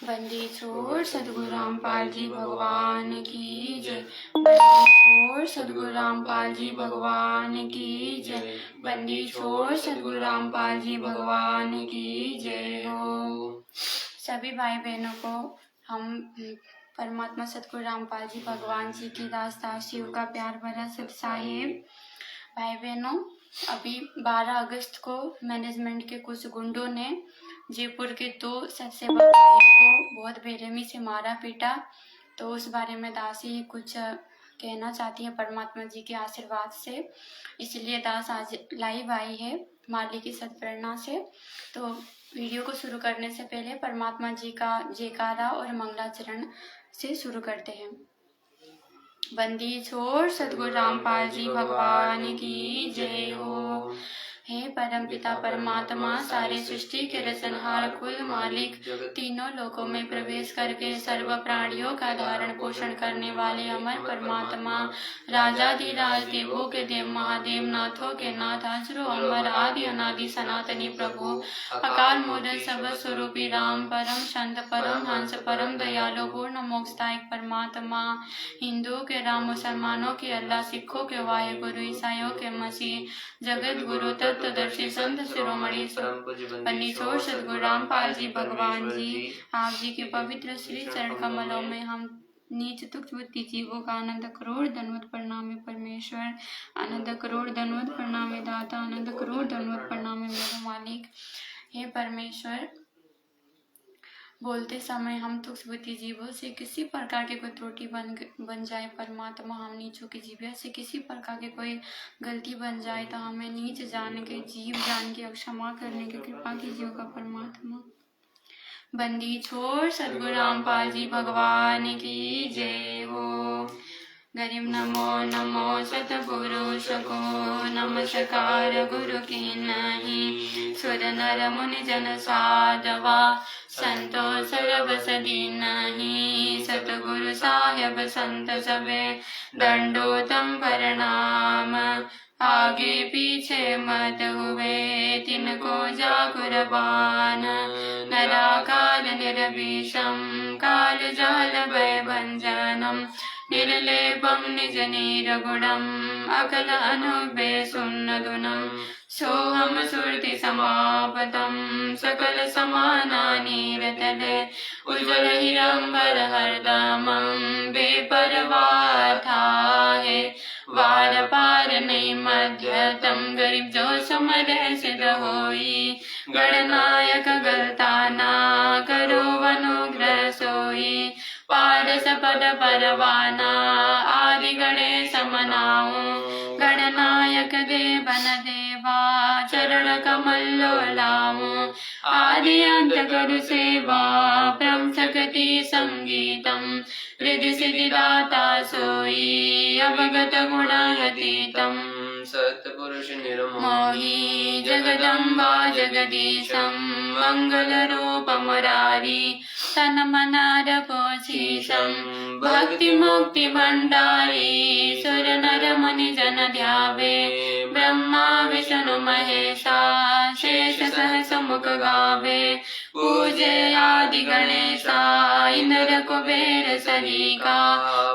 बंदी छोड़ सदगुरु रामपाल जी भगवान की जय। बंदी छोड़ सदगुरु रामपाल जी भगवान की जय। बंदी छोड़ सदगुरु रामपाल जी भगवान की जय हो। सभी भाई बहनों को हम परमात्मा सदगुरु रामपाल जी भगवान जी की दास दासियों का प्यार भरा सत साहिब। भाई बहनों, अभी 12 अगस्त को मैनेजमेंट के कुछ गुंडों ने जयपुर के 2 सत्सेवक भाइयों को बहुत बेरहमी से मारा पीटा। तो उस बारे में दासी कुछ कहना चाहती है परमात्मा जी के आशीर्वाद से, इसलिए दास आज लाइव आई है माली की सत्प्रेरणा से। तो वीडियो को शुरू करने से पहले परमात्मा जी का जयकारा और मंगलाचरण से शुरू करते हैं। बंदी छोड़ सदगुरु रामपाल जी भगवान की जय हो। हे परम पिता परमात्मा, सारे सृष्टि के रचनहार, कुल मालिक, तीनों लोकों में प्रवेश करके सर्व प्राणियों का धारण पोषण करने वाले अमर परमात्मा, राजाधिराज देवों के देव, महादेव नाथों के नाथ, अजरो अमर आदि अनादि सनातनी प्रभु, अकाल मूर्त सब स्वरूपी राम, परम संत परम हंस परम दयालु पूर्ण मोक्षदायक परमात्मा, हिंदुओं के राम, मुसलमानों के अल्लाह, सिखों के वाहेगुरु, ईसाइयों के मसीह, जगत गुरु तत्वदर्शी संत शिरोमणि बंदी छोड़ सदगुरु रामपाल जी भगवान जी, आप जी के पवित्र श्री चरण कमलों में हम नीच तुक्ष बुद्धि जीवों का आनंद करोड़ धन्यवाद प्रणाम परमेश्वर, आनंद करोड़ धन्यवाद प्रणाम दाता, आनंद करोड़ धन्यवाद प्रणाम मेरे मालिक। हे परमेश्वर, बोलते समय हम तुक्ष बुद्धि जीवों से किसी प्रकार की कोई त्रुटि बन जाए परमात्मा, हम नीचों की जीविया से किसी प्रकार की कोई गलती बन जाए तो हमें नीच जान के जीव जान के क्षमा करने की कृपा कीजिए का परमात्मा। बंदी छोड़ सदगुरु रामपाल जी भगवान की जय हो। गरीब नमो नमो सतगुरु सको, नमस्कार गुरु की नहीं, सुर नर मुनि जन साधवा, संतो सरबस दीनहि, सतगुरु साहेब संत सबे, दंडोतम प्रणाम, आगे पीछे मत हुए, तिनको जा कुर्बान, नराकार निर्विषम, काल जाल भय भंजनम, निर्लेपम निज नीरगुणम, अकल अनुबे सुन्नदुनम, सोहम सुरति समापतम, सकल समानानि रतले, उज्ज्वल हिरंबर हरदमं, बेपरवाह था है, वार पार नहीं मध्यतम, गरीब जो समर सिद्ध होई, गणनायक गलता ना करो अनुग्रह सोई, पारस पद परवाना, आदि गणेश मनाऊं, गणनायक देवन देवा, चरण कमल लाऊं, आदि अंत करु सेवा, परम शक्ति संगीतम, रिद्धि सिद्धि दाता सोई, अवगत गुणातीतम, सत्पुरुष निर्मोही, जगदम्बा जगदीशम, मंगल रूप मुरारी, तन मनार पोषीशम, भक्ति मुक्ति भंडारी, सुर नर मुनि जन ध्यावे, ब्रह्मा विष्णु महेशा, शेष सहस मुख गावे, पूजे आदि गणेशा, इंद्र कुबेर सरीका,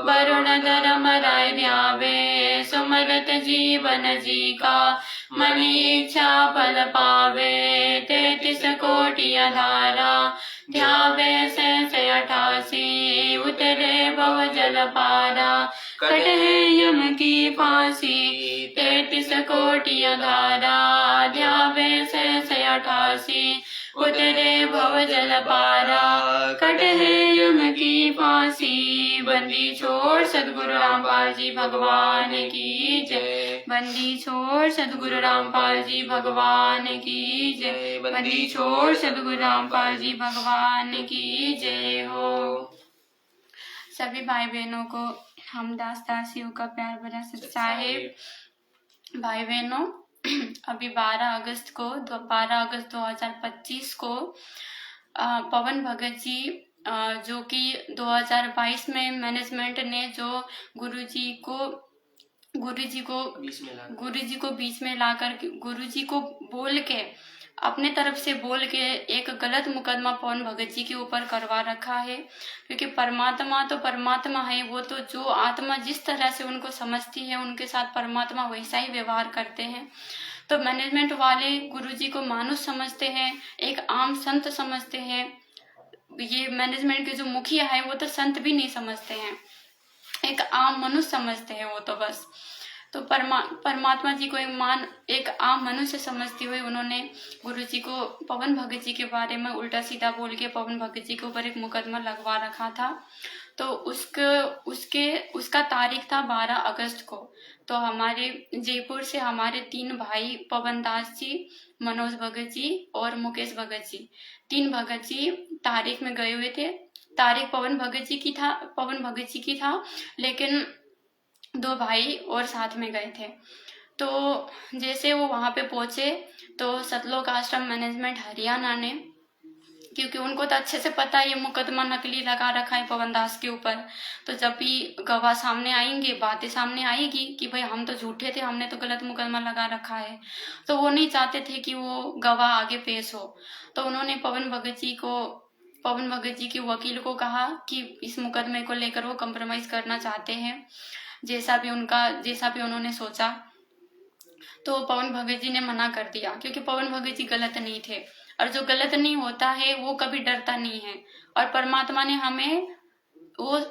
वरुण धर्म राय ध्यावे, सुमरत जीवन जी का, मनी इच्छा फल पावे, 33 कोटि अधारा, ध्यावे से 88, उतरे भव जल पारा, कटे यम की फांसी, 33 कोटि अधारा, ध्यावे से 88, उतरे भव जल पारा, कटे यम की फांसी। बंदी छोड़ सदगुरु रामपाल जी भगवान की जय। बंदी छोड़ सदगुरु रामपाल जी भगवान की जय। बंदी छोड़ सदगुरु रामपाल जी भगवान की जय हो। सभी भाई बहनों को हम दास दासियों का प्यार भरा सत साहिब। भाई बहनों, अभी 12 अगस्त 2025 को पवन भगत जी, जो कि 2022 में मैनेजमेंट ने जो गुरुजी को बीच में लाकर गुरुजी को बोल के अपने तरफ से बोल के एक गलत मुकदमा पवन भगत जी के ऊपर करवा रखा है। क्योंकि परमात्मा तो परमात्मा है, वो तो जो आत्मा जिस तरह से उनको समझती है उनके साथ परमात्मा वैसा ही व्यवहार करते हैं। तो मैनेजमेंट वाले गुरुजी को मानुष समझते हैं, एक आम संत समझते हैं। ये मैनेजमेंट के जो मुखिया है वो तो संत भी नहीं समझते हैं, एक आम मनुष्य समझते हैं वो तो बस। तो परमात्मा जी को एक आम मनुष्य समझते हुए उन्होंने गुरुजी को पवन भगत जी के बारे में उल्टा सीधा बोल के पवन भगत जी के ऊपर एक मुकदमा लगवा रखा था। तो उसका तारीख था 12 अगस्त को। तो हमारे जयपुर से हमारे 3 भाई पवन दास जी, मनोज भगत जी और मुकेश भगत जी, 3 भगत जी तारीख में गए हुए थे। तारीख पवन भगत जी की था, लेकिन 2 भाई और साथ में गए थे। तो जैसे वो वहां पे पहुंचे तो सतलोक आश्रम मैनेजमेंट हरियाणा ने, क्योंकि उनको तो अच्छे से पता है ये मुकदमा नकली लगा रखा है पवन दास के ऊपर, तो जब भी गवाह सामने आएंगे, बातें सामने आएगी कि भाई हम तो झूठे थे, हमने तो गलत मुकदमा लगा रखा है, तो वो नहीं चाहते थे कि वो गवाह आगे पेश हो। तो उन्होंने पवन भगत जी के वकील को कहा कि इस मुकदमे को लेकर वो कंप्रोमाइज करना चाहते हैं, जैसा भी उन्होंने सोचा। तो पवन भगत जी ने मना कर दिया, क्योंकि पवन भगत जी गलत नहीं थे, और जो गलत नहीं होता है वो कभी डरता नहीं है। और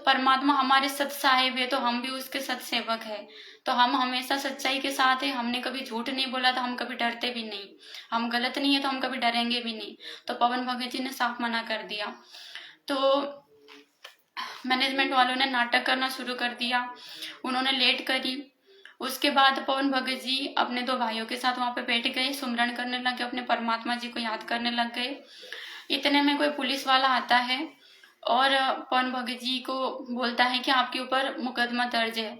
परमात्मा हमारे सत साहेब है, तो हम भी उसके सत सेवक है। तो हम हमेशा सच्चाई के साथ है, हमने कभी झूठ नहीं बोला, तो हम कभी डरते भी नहीं। हम गलत नहीं है तो हम कभी डरेंगे भी नहीं। तो पवन भगत जी ने साफ मना कर दिया। तो मैनेजमेंट वालों ने नाटक करना शुरू कर दिया, उन्होंने लेट करी। उसके बाद पवन भगत जी अपने 2 भाइयों के साथ वहां पे बैठ गए, सुमरन करने लग गए, अपने परमात्मा जी को याद करने लग गए। इतने में कोई पुलिस वाला आता है और पवन भगत जी को बोलता है कि आपके ऊपर मुकदमा दर्ज है।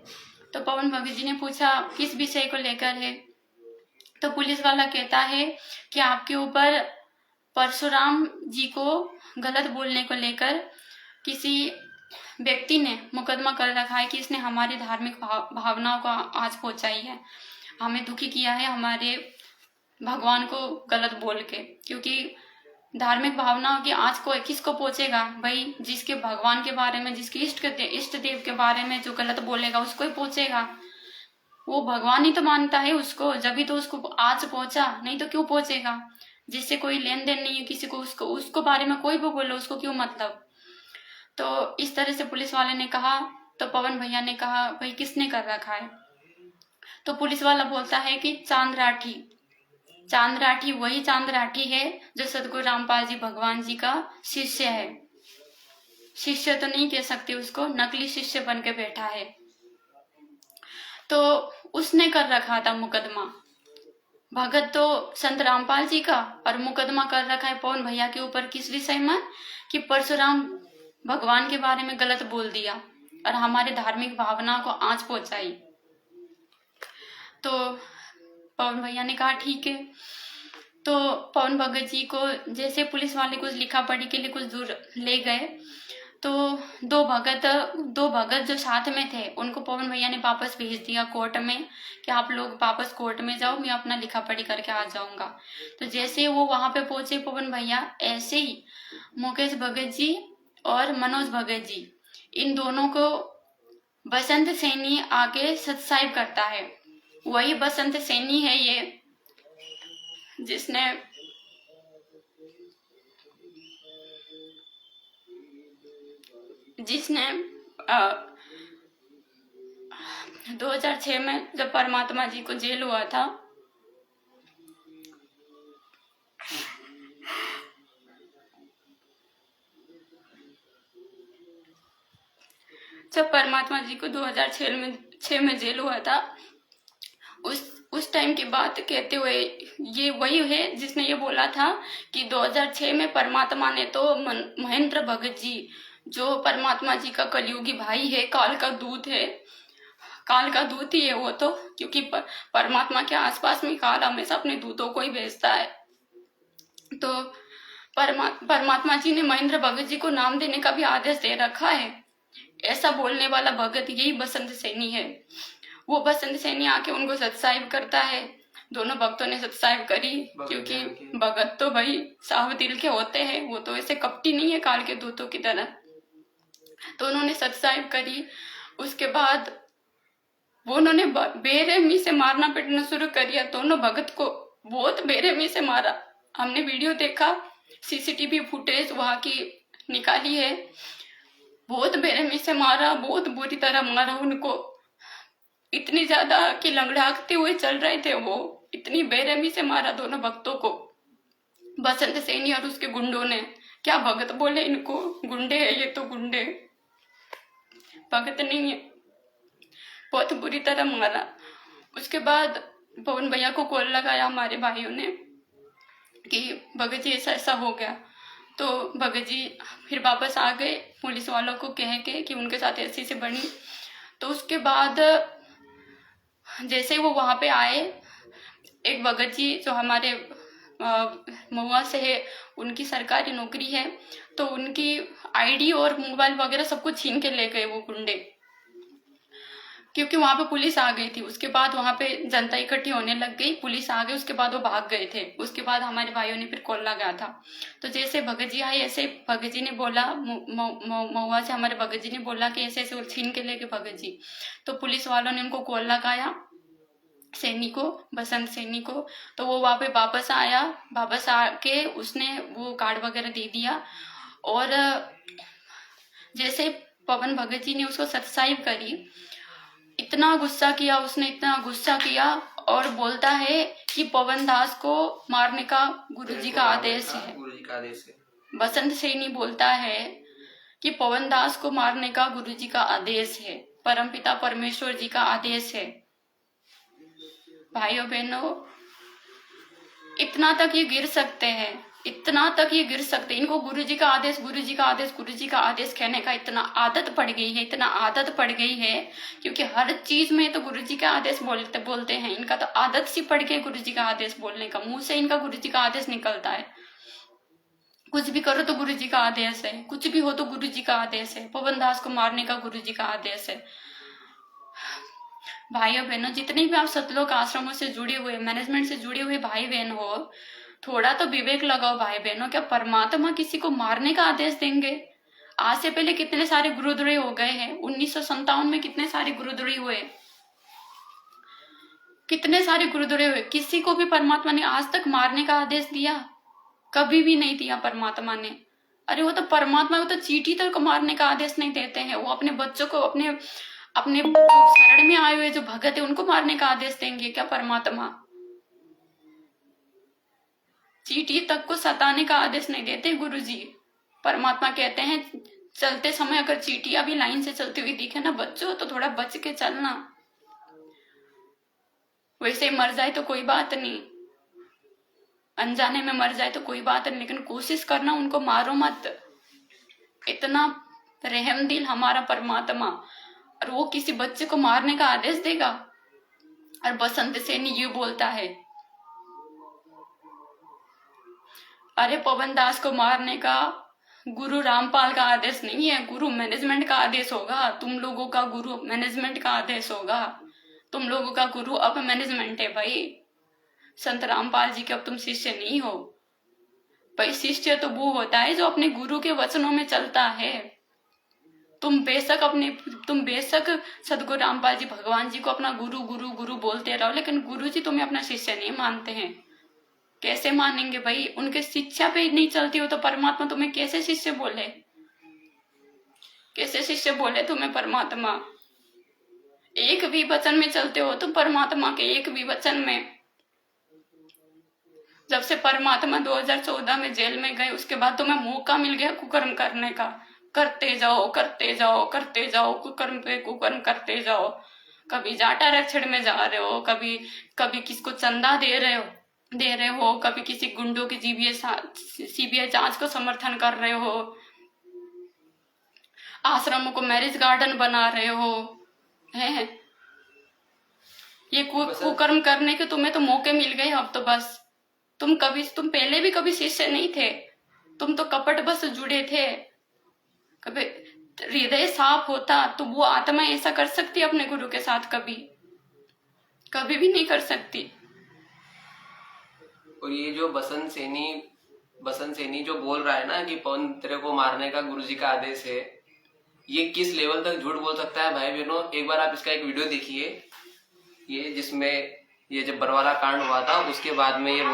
तो पवन भगत जी ने पूछा किस विषय को लेकर है। तो पुलिस वाला कहता है कि आपके ऊपर परशुराम जी को गलत बोलने को लेकर किसी व्यक्ति ने मुकदमा कर रखा है कि इसने हमारी धार्मिक भावनाओं को आंच पहुंचाई है, हमें दुखी किया है, हमारे भगवान को गलत बोल के। क्योंकि धार्मिक भावनाओं की आंच को किसको पहुंचेगा भाई, जिसके भगवान के बारे में, जिसके इष्ट देव के बारे में जो गलत बोलेगा उसको ही पहुंचेगा। वो भगवान ही तो मानता है उसको, जब भी तो उसको आंच पहुंचा, नहीं तो क्यों पहुंचेगा। जिससे कोई लेन देन नहीं है किसी को, उसको बारे में कोई भी बोलो उसको क्यों मतलब। तो इस तरह से पुलिस वाले ने कहा। तो पवन भैया ने कहा भाई किसने कर रखा है। तो पुलिस वाला बोलता है कि चांद राठी वही चांद राठी है जो सदगुरु रामपाल जी भगवान जी का शिष्य है। शिष्य तो नहीं कह सकते उसको, नकली शिष्य बन के बैठा है। तो उसने कर रखा था मुकदमा। भगत तो संत रामपाल जी का, और मुकदमा कर रखा है पवन भैया के ऊपर किस विषय में, कि परशुराम भगवान के बारे में गलत बोल दिया और हमारे धार्मिक भावनाओं को आंच पहुंचाई। तो पवन भैया ने कहा ठीक है। तो पवन भगत जी को जैसे पुलिस वाले कुछ लिखा पढ़ी के लिए कुछ दूर ले गए, तो 2 भगत जो साथ में थे उनको पवन भैया ने वापस भेज दिया कोर्ट में कि आप लोग वापस कोर्ट में जाओ, मैं अपना लिखा पढ़ी करके आ जाऊंगा। तो जैसे वो वहां पे पहुंचे पवन भैया, ऐसे ही मुकेश भगत जी और मनोज भगत जी, इन दोनों को बसंत सैनी आके सत्साहिब करता है। वही बसंत सैनी है ये जिसने 2006 में जब परमात्मा जी को जेल हुआ था, जब परमात्मा जी को 2006 में जेल हुआ था, उस टाइम की बात कहते हुए ये वही है जिसने ये बोला था कि 2006 में परमात्मा ने तो महेंद्र भगत जी, जो परमात्मा जी का कलयुगी भाई है, काल का दूत है, काल का दूत ही है वो तो, क्योंकि परमात्मा के आसपास में काल हमेशा अपने दूतों को ही भेजता है। तो परमात्मा जी ने महेंद्र भगत जी को नाम देने का भी आदेश दे रखा है। ऐसा बोलने वाला भगत यही बसंत सैनी है। वो बसंत सैनी आके उनको सत्साहिब करता है दोनों भक्तों ने सत्साहिब करी, क्योंकि भगत तो भाई साफ दिल के होते हैं, वो तो ऐसे कपटी नहीं है काल के दूतों की तरह। तो उन्होंने सत्साहिब करी। उसके बाद वो उन्होंने बेरहमी से मारना पीटना शुरू कर दिया। दोनों भगत को बहुत बेरहमी से मारा। हमने वीडियो देखा, सीसीटीवी फुटेज वहां की निकाली है। बहुत बेरहमी से मारा, बहुत बुरी तरह मारा उनको, इतनी ज्यादा कि लंगड़ाते हुए चल रहे थे वो। इतनी बेरहमी से मारा दोनों भक्तों को बसंत सैनी और उसके गुंडों ने। क्या भगत बोले इनको, गुंडे है ये तो, गुंडे, भगत नहीं है। बहुत बुरी तरह मारा। उसके बाद पवन भैया को कॉल लगाया हमारे भाइयों ने कि भगत जी ऐसा ऐसा हो गया। तो भगत जी फिर वापस आ गए पुलिस वालों को कह के कि उनके साथ ऐसी से बनी। तो उसके बाद जैसे वो वहां पे आए, एक भगत जी जो हमारे महुआ से है, उनकी सरकारी नौकरी है, तो उनकी आईडी और मोबाइल वगैरह सब कुछ छीन के ले गए वो गुंडे, क्योंकि वहां पे पुलिस आ गई थी। उसके बाद वहां पे जनता इकट्ठी होने लग गई, पुलिस आ गई, उसके बाद वो भाग गए थे। उसके बाद हमारे भाइयों ने फिर कॉल लगाया था। तो जैसे भगत जी आए, ऐसे भगत जी ने बोला, महुआ से हमारे भगत जी ने बोला कि ऐसे ऐसे छीन के लेके भगत जी। तो पुलिस वालों ने उनको कॉल लगाया, सैनी को, बसंत सैनी को। तो वो वहां पे वापस आया, वापस आके उसने वो कार्ड वगैरह दे दिया। और जैसे पवन भगत जी ने उसको सत्साहिब करी, इतना गुस्सा किया उसने, इतना गुस्सा किया, और बोलता है कि पवन दास को मारने का गुरुजी का आदेश है। बसंत सैनी बोलता है कि पवन दास को मारने का गुरुजी का आदेश है, परमपिता परमेश्वर जी का आदेश है। भाइयों बहनों, इतना तक ये गिर सकते हैं, इतना तक ये गिर सकते हैं। इनको गुरुजी का आदेश, गुरुजी का आदेश, गुरुजी का आदेश कहने का इतना आदत पड़ गई है, इतना आदत पड़ गई है, क्योंकि हर चीज में तो गुरुजी का आदेश बोलते हैं। इनका तो आदत सी पड़ गई गुरुजी का आदेश बोलने का, मुंह से इनका गुरुजी का आदेश निकलता है। कुछ भी करो तो गुरुजी का आदेश है, कुछ भी हो तो गुरुजी का आदेश है। पवन दास को मारने का गुरुजी का आदेश है। भाइयों बहनों, जितने भी आप सतलोक आश्रमों से जुड़े हुए, मैनेजमेंट से जुड़े हुए भाई बहन हो, थोड़ा तो विवेक लगाओ भाई बहनों। क्या परमात्मा किसी को मारने का आदेश देंगे? आज से पहले कितने सारे गुरुद्रोही हो गए हैं। 1957 में कितने सारे गुरुद्रोही हुए, कितने सारे गुरुद्रोही हुए। किसी को भी परमात्मा ने आज तक मारने का आदेश दिया? कभी भी नहीं दिया परमात्मा ने। अरे वो तो परमात्मा, वो तो चींटी तक मारने का आदेश नहीं देते हैं। वो अपने बच्चों को, अपने अपने जो शरण में आए हुए जो भगत है, उनको मारने का आदेश देंगे क्या परमात्मा? चींटी तक को सताने का आदेश नहीं देते गुरुजी। परमात्मा कहते हैं चलते समय अगर चींटियां भी लाइन से चलती हुई दिखे ना बच्चों, तो थोड़ा बच के चलना। वैसे मर जाए तो कोई बात नहीं, अनजाने में मर जाए तो कोई बात नहीं, लेकिन कोशिश करना उनको मारो मत। इतना रहम दिल हमारा परमात्मा, और वो किसी बच्चे को मारने का आदेश देगा? और बसंत सैनी ये बोलता है, अरे पवन दास को मारने का गुरु रामपाल का आदेश नहीं है, गुरु मैनेजमेंट का आदेश होगा। तुम लोगों का गुरु मैनेजमेंट का आदेश होगा। तुम लोगों का गुरु अब मैनेजमेंट है भाई। संत रामपाल जी के अब तुम शिष्य नहीं हो भाई। शिष्य तो वो होता है जो अपने गुरु के वचनों में चलता है। तुम बेशक सदगुरु रामपाल जी भगवान जी को अपना गुरु गुरु गुरु बोलते रहो, लेकिन गुरु जी तुम्हें अपना शिष्य नहीं मानते हैं। कैसे मानेंगे भाई? उनके शिक्षा पे नहीं चलती हो तो परमात्मा तुम्हें कैसे शिष्य बोले? कैसे शिष्य बोले तुम्हें परमात्मा? एक भी वचन में चलते हो तो परमात्मा के एक भी वचन में। जब से परमात्मा 2014 में जेल में गए, उसके बाद तुम्हें मौका मिल गया कुकर्म करने का। करते जाओ, करते जाओ, करते जाओ, कुकर्म पे कुकर्म करते जाओ। कभी जाटा रक्षण में जा रहे हो, कभी किसको चंदा दे रहे हो, कभी किसी गुंडों की सीबीआई जांच को समर्थन कर रहे हो, आश्रमों को मैरिज गार्डन बना रहे हो, हैं? ये कुकर्म करने के तुम्हें तो मौके मिल गए अब तो बस। तुम पहले भी कभी शिष्य नहीं थे, तुम तो कपट बस जुड़े थे। कभी हृदय साफ होता तो वो आत्मा ऐसा कर सकती अपने गुरु के साथ? कभी भी नहीं कर सकती। और ये जो बसंत सैनी जो बोल रहा है ना कि पवन तेरे को मारने का गुरुजी का आदेश है, ये किस लेवल तक झूठ बोल सकता है भाई बहनों। एक बार आप इसका एक वीडियो देखिए, ये जिसमें ये जब बरवाला कांड हुआ था उसके बाद में ये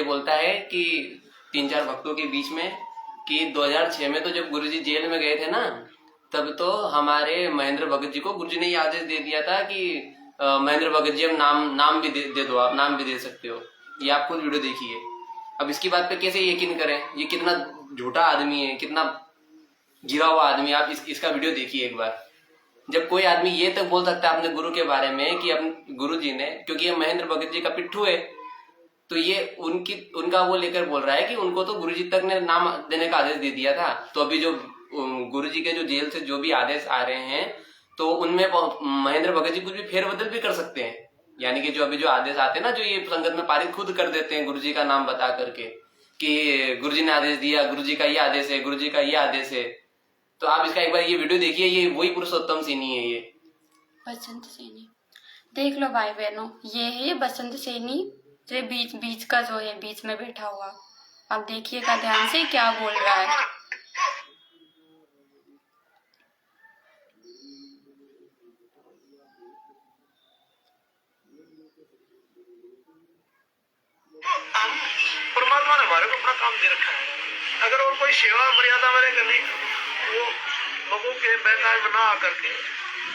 बोलता है कि 3-4 भक्तों के बीच में कि 2006 में तो जब गुरुजी जेल में गए थे ना, तब तो हमारे महेंद्र भगत जी को गुरुजी ने ये आदेश दे दिया था कि महेंद्र भगत जी हम नाम भी दे दो, आप नाम भी दे सकते हो। ये आप खुद वीडियो देखिए। अब इसकी बात पे कैसे यकीन करें, ये कितना झूठा आदमी है, कितना गिरा हुआ आदमी। आप इसका वीडियो देखिए एक बार। जब कोई आदमी ये तक बोल सकता है अपने गुरु के बारे में कि अपने गुरु जी ने, क्योंकि ये महेंद्र भगत जी का पिट्ठू है, तो ये उनका वो लेकर बोल रहा है कि उनको तो गुरुजी तक ने नाम देने का आदेश दे दिया था। तो अभी जो गुरुजी के जो जेल से जो भी आदेश आ रहे हैं, तो उनमें महेंद्र भगत जी कुछ भी फेरबदल भी कर सकते हैं। यानी कि जो अभी जो आदेश आते हैं ना, जो ये संगत में पारित खुद कर देते हैं गुरुजी का नाम बता करके कि गुरुजी ने आदेश दिया, गुरुजी का ये आदेश है, गुरुजी का ये आदेश है। तो आप इसका एक बार ये वीडियो देखिए, ये वही पुरुषोत्तम सैनी है, ये बसंत सैनी। देख लो भाई बहनों, ये है बसंत सैनी, जो बीच का जो है, बीच में बैठा हुआ। अब देखिएगा ध्यान से क्या बोल रहा है। परमात्मा ने हमारे को अपना काम दे रखा है। अगर और कोई सेवा मर्यादा मेरे करनी, वो लोगों के बेकार में ना आकर के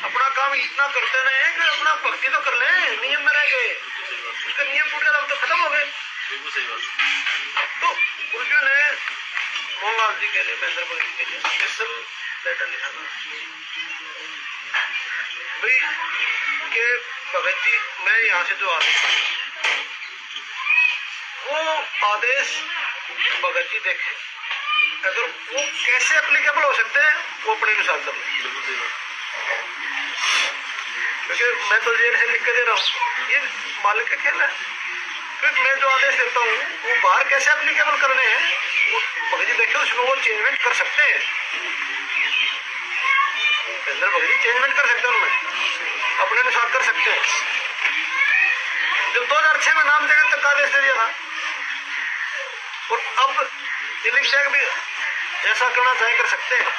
अपना काम इतना करते नहीं है कि अपना भक्ति तो कर ले, नियम में रह गए, उसका नियम टूट गया तो खत्म हो गए। तो गुरुजी ने मोहनलाल जी के लिए, महेंद्र भगत जी के लिए स्पेशल लेटर लिखा था भाई के भगत जी, मैं यहाँ से जो आदेश, वो आदेश भगत जी देखे, अगर वो कैसे एप्लीकेबल हो सकते हैं वो अपने अनुसार कर ले। क्योंकि मैं तो जेल से लिख के दे रहा हूँ, ये मालिक का खेल है। फिर मैं जो आदेश देता हूँ वो बाहर कैसे एप्लीकेबल करने हैं, वो भगत जी देखे, उसमें वो चेंजमेंट कर सकते हैं। भगत जी चेंजमेंट कर सकते हैं, उनमें अपने अनुसार कर सकते हैं। जब 2006 में नाम देकर तक आदेश दे दिया था, और अब दिल्ली से भी जैसा करना चाहे कर सकते हैं,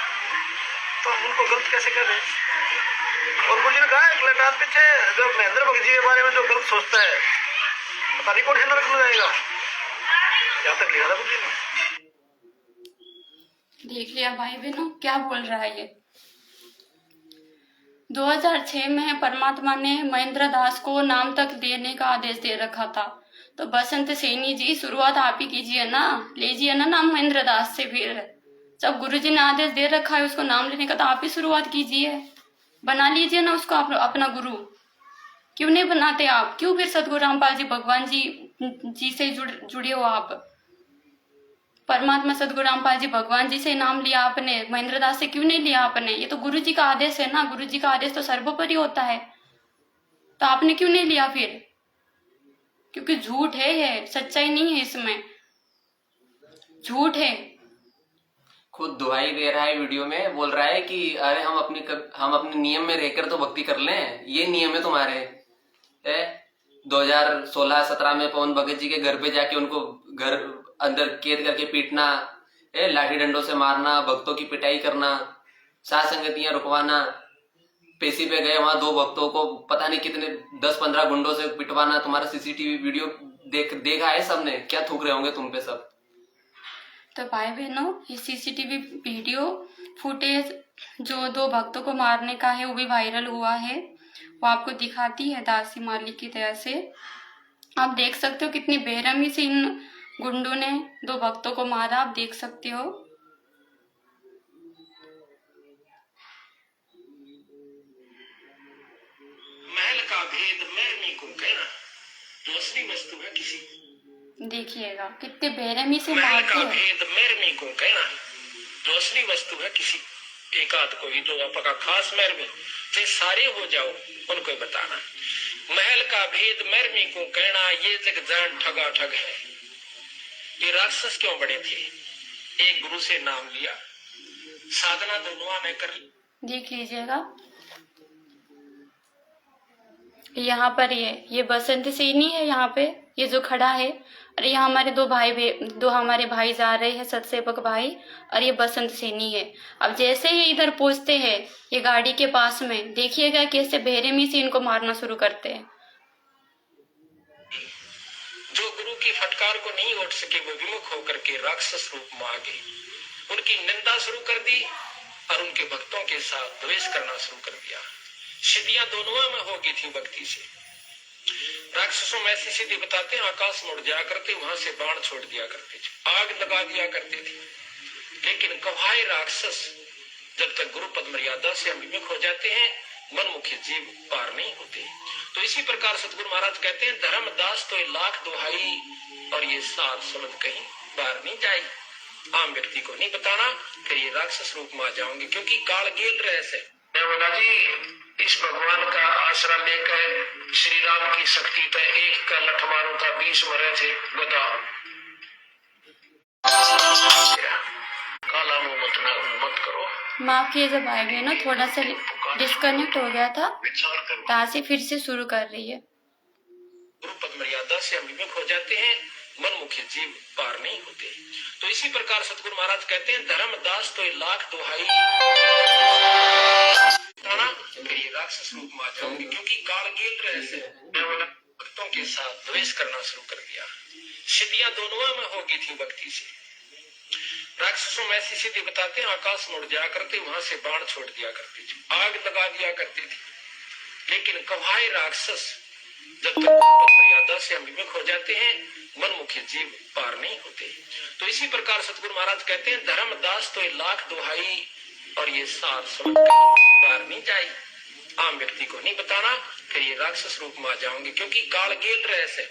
तो हम उनको गलत कैसे कर रहे हैं। और गुरुजी ने कहा एक लड़का पीछे जब महेंद्र भगत जी के बारे में जो गलत सोचता है, पता नहीं कौन से नरक में जाएगा, यहाँ तक लिखा था गुरुजी ने। देख लिया भाई बहनों क्या बोल रहा है ये। 2006 में परमात्मा ने महेंद्र दास को नाम तक देने का आदेश दे रखा था। तो बसंत सैनी जी, शुरुआत आप ही कीजिए ना, लीजिए ना नाम महेंद्र दास से। फिर जब गुरुजी ने आदेश दे रखा है उसको नाम लेने का, तो आप ही शुरुआत कीजिए, बना लीजिए ना उसको अपना गुरु। क्यों नहीं बनाते आप? क्यों फिर सदगुरु रामपाल जी भगवान जी से जुड़े हो आप? परमात्मा सदगुरु रामपाल जी भगवान जी से नाम लिया आपने, महेंद्र दास से क्यों नहीं लिया आपने? ये तो गुरु जी का आदेश है ना, गुरु जी का आदेश तो सर्वोपरि होता है, तो आपने क्यों नहीं लिया फिर? क्योंकि झूठ है, ये सच्चाई नहीं है, इसमें झूठ है। खुद दुहाई दे रहा है, वीडियो में बोल रहा है कि अरे हम अपने नियम में रहकर तो भक्ति कर लें, ये नियम है तुम्हारे। 2016-17 में पवन भगत जी के घर पे जाके उनको घर अंदर कैद करके पीटना, लाठी डंडों से मारना, भक्तों की पिटाई करना, सात संगतियां रुकवाना, पेशी पे गए वहां 2 भक्तों को पता नहीं कितने 10-15 गुंडों से पिटवाना। तुम्हारा सीसीटीवी वीडियो देखा है सबने, क्या थूक रहे होंगे तुम पे सब। तो भाई बहनों, ये सीसीटीवी वीडियो फुटेज जो 2 भक्तों को मारने का है वो भी वायरल हुआ है, वो आपको दिखाती है दासी मालिक की दया से। आप देख सकते हो कितनी बेरहमी से इन गुंडों ने 2 भक्तों को मारा, आप देख सकते हो। महल का भेद मैरनी को कहना, जो असली वस्तु है किसी। देखिएगा कितने बेरहमी से महल मारते का हैं। भेद मैरनी को कहना, जो असली वस्तु है किसी। एकाध को ही जो आपका खास मैर में जे सारे हो जाओ उनको बताना। महल का भेद मैरनी को कहना, ये जग जान ठगा ठग है। ये राक्षस क्यों बड़े थे? एक गुरु से नाम लिया, साधना दोनों ने कर ली। देख लीजिएगा यहाँ पर ये बसंत सैनी है यहाँ पे। ये जो खड़ा है, और ये हमारे दो हमारे भाई जा रहे हैं, सतसेवक भाई, और ये बसंत सैनी है। अब जैसे ही इधर पहुंचते हैं ये गाड़ी के पास में, देखिएगा कैसे बेरहमी से इनको मारना शुरू करते हैं। जो गुरु की फटकार को नहीं उठ सके वो विमुख होकर के राक्षस रूप में आ गए, उनकी निंदा शुरू कर दी और उनके भक्तों के साथ द्वेष करना शुरू कर दिया। सिद्धियां दोनों में हो गई थी भक्ति से। राक्षसों में ऐसी सिद्धि बताते हैं, आकाश में उड़ जाया करते, वहां से बाण छोड़ दिया करते थे, आग लगा दिया करते थे। लेकिन कवाए राक्षस जब तक गुरु पद मर्यादा से हम विमुख हो जाते हैं, मनमुखी जीव पार नहीं होते। तो इसी प्रकार सतगुरु महाराज कहते हैं, धर्मदास तो ये लाख दुहाई और ये सात शब्द कहीं पार नहीं जाए। आम व्यक्ति को नहीं बताना, फिर ये राक्षस रूप में आ जाओगे, क्योंकि काल गेल रहस्य है। जी इस भगवान का आसरा लेकर श्री राम की शक्ति पे एक का लठ मारो था, 20 मरे थे। बताओ, काला मुंह मत करो। माफ कीजिए भाई बहनों, थोड़ा सा डिस्कनेक्ट हो गया था, विचार करो। तासी फिर से शुरू कर रही है। गुरु पद मर्यादा से हम विमुख हो जाते हैं, मनमुखी जीव पार नहीं होते। तो इसी प्रकार सतगुरु महाराज कहते हैं, धर्मदास तो ये लाख दुहाई फिर ये राक्षस रूप में आ जाओगे, क्योंकि काल गेल रहस्य है। भक्तों के साथ द्वेष करना शुरू कर दिया। सिद्धियां दोनों में हो गई थी भक्ति से। राक्षसों में ऐसी सिद्धि बताते हैं, आकाश में उड़ जाया करते, वहां से बाण छोड़ दिया करते थे, आग लगा दिया करते थे। लेकिन कवाए राक्षस जब तक पद मर्यादा से हम विमुख हो जाते हैं, मनमुखी जीव पार नहीं होते। तो इसी प्रकार सतगुरु महाराज कहते हैं, धर्मदास तो ये लाख दुहाई और ये सात शब्द कहीं पार नहीं जाए। आम व्यक्ति को नहीं बताना, फिर ये राक्षस रूप में आ जाओगे, क्योंकि काल गेल रहस्य है।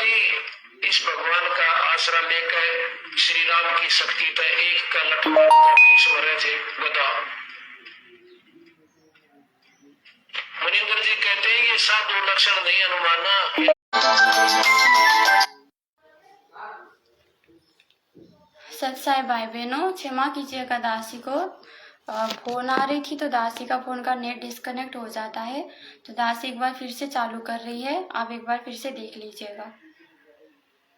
जी इस भगवान का आसरा लेकर श्री राम की शक्ति पे एक का लठ मारो था, 20 मरे थे। बताओ, मनिंदर जी कहते हैं, ये साधु लक्षण नहीं अनुमाना। सत्साई भाई बहनों, क्षमा कीजिएगा दासी को, फोन आ रही थी तो दासी का फोन का नेट डिस्कनेक्ट हो जाता है, तो दासी एक बार फिर से चालू कर रही है, आप एक बार फिर से देख लीजिएगा।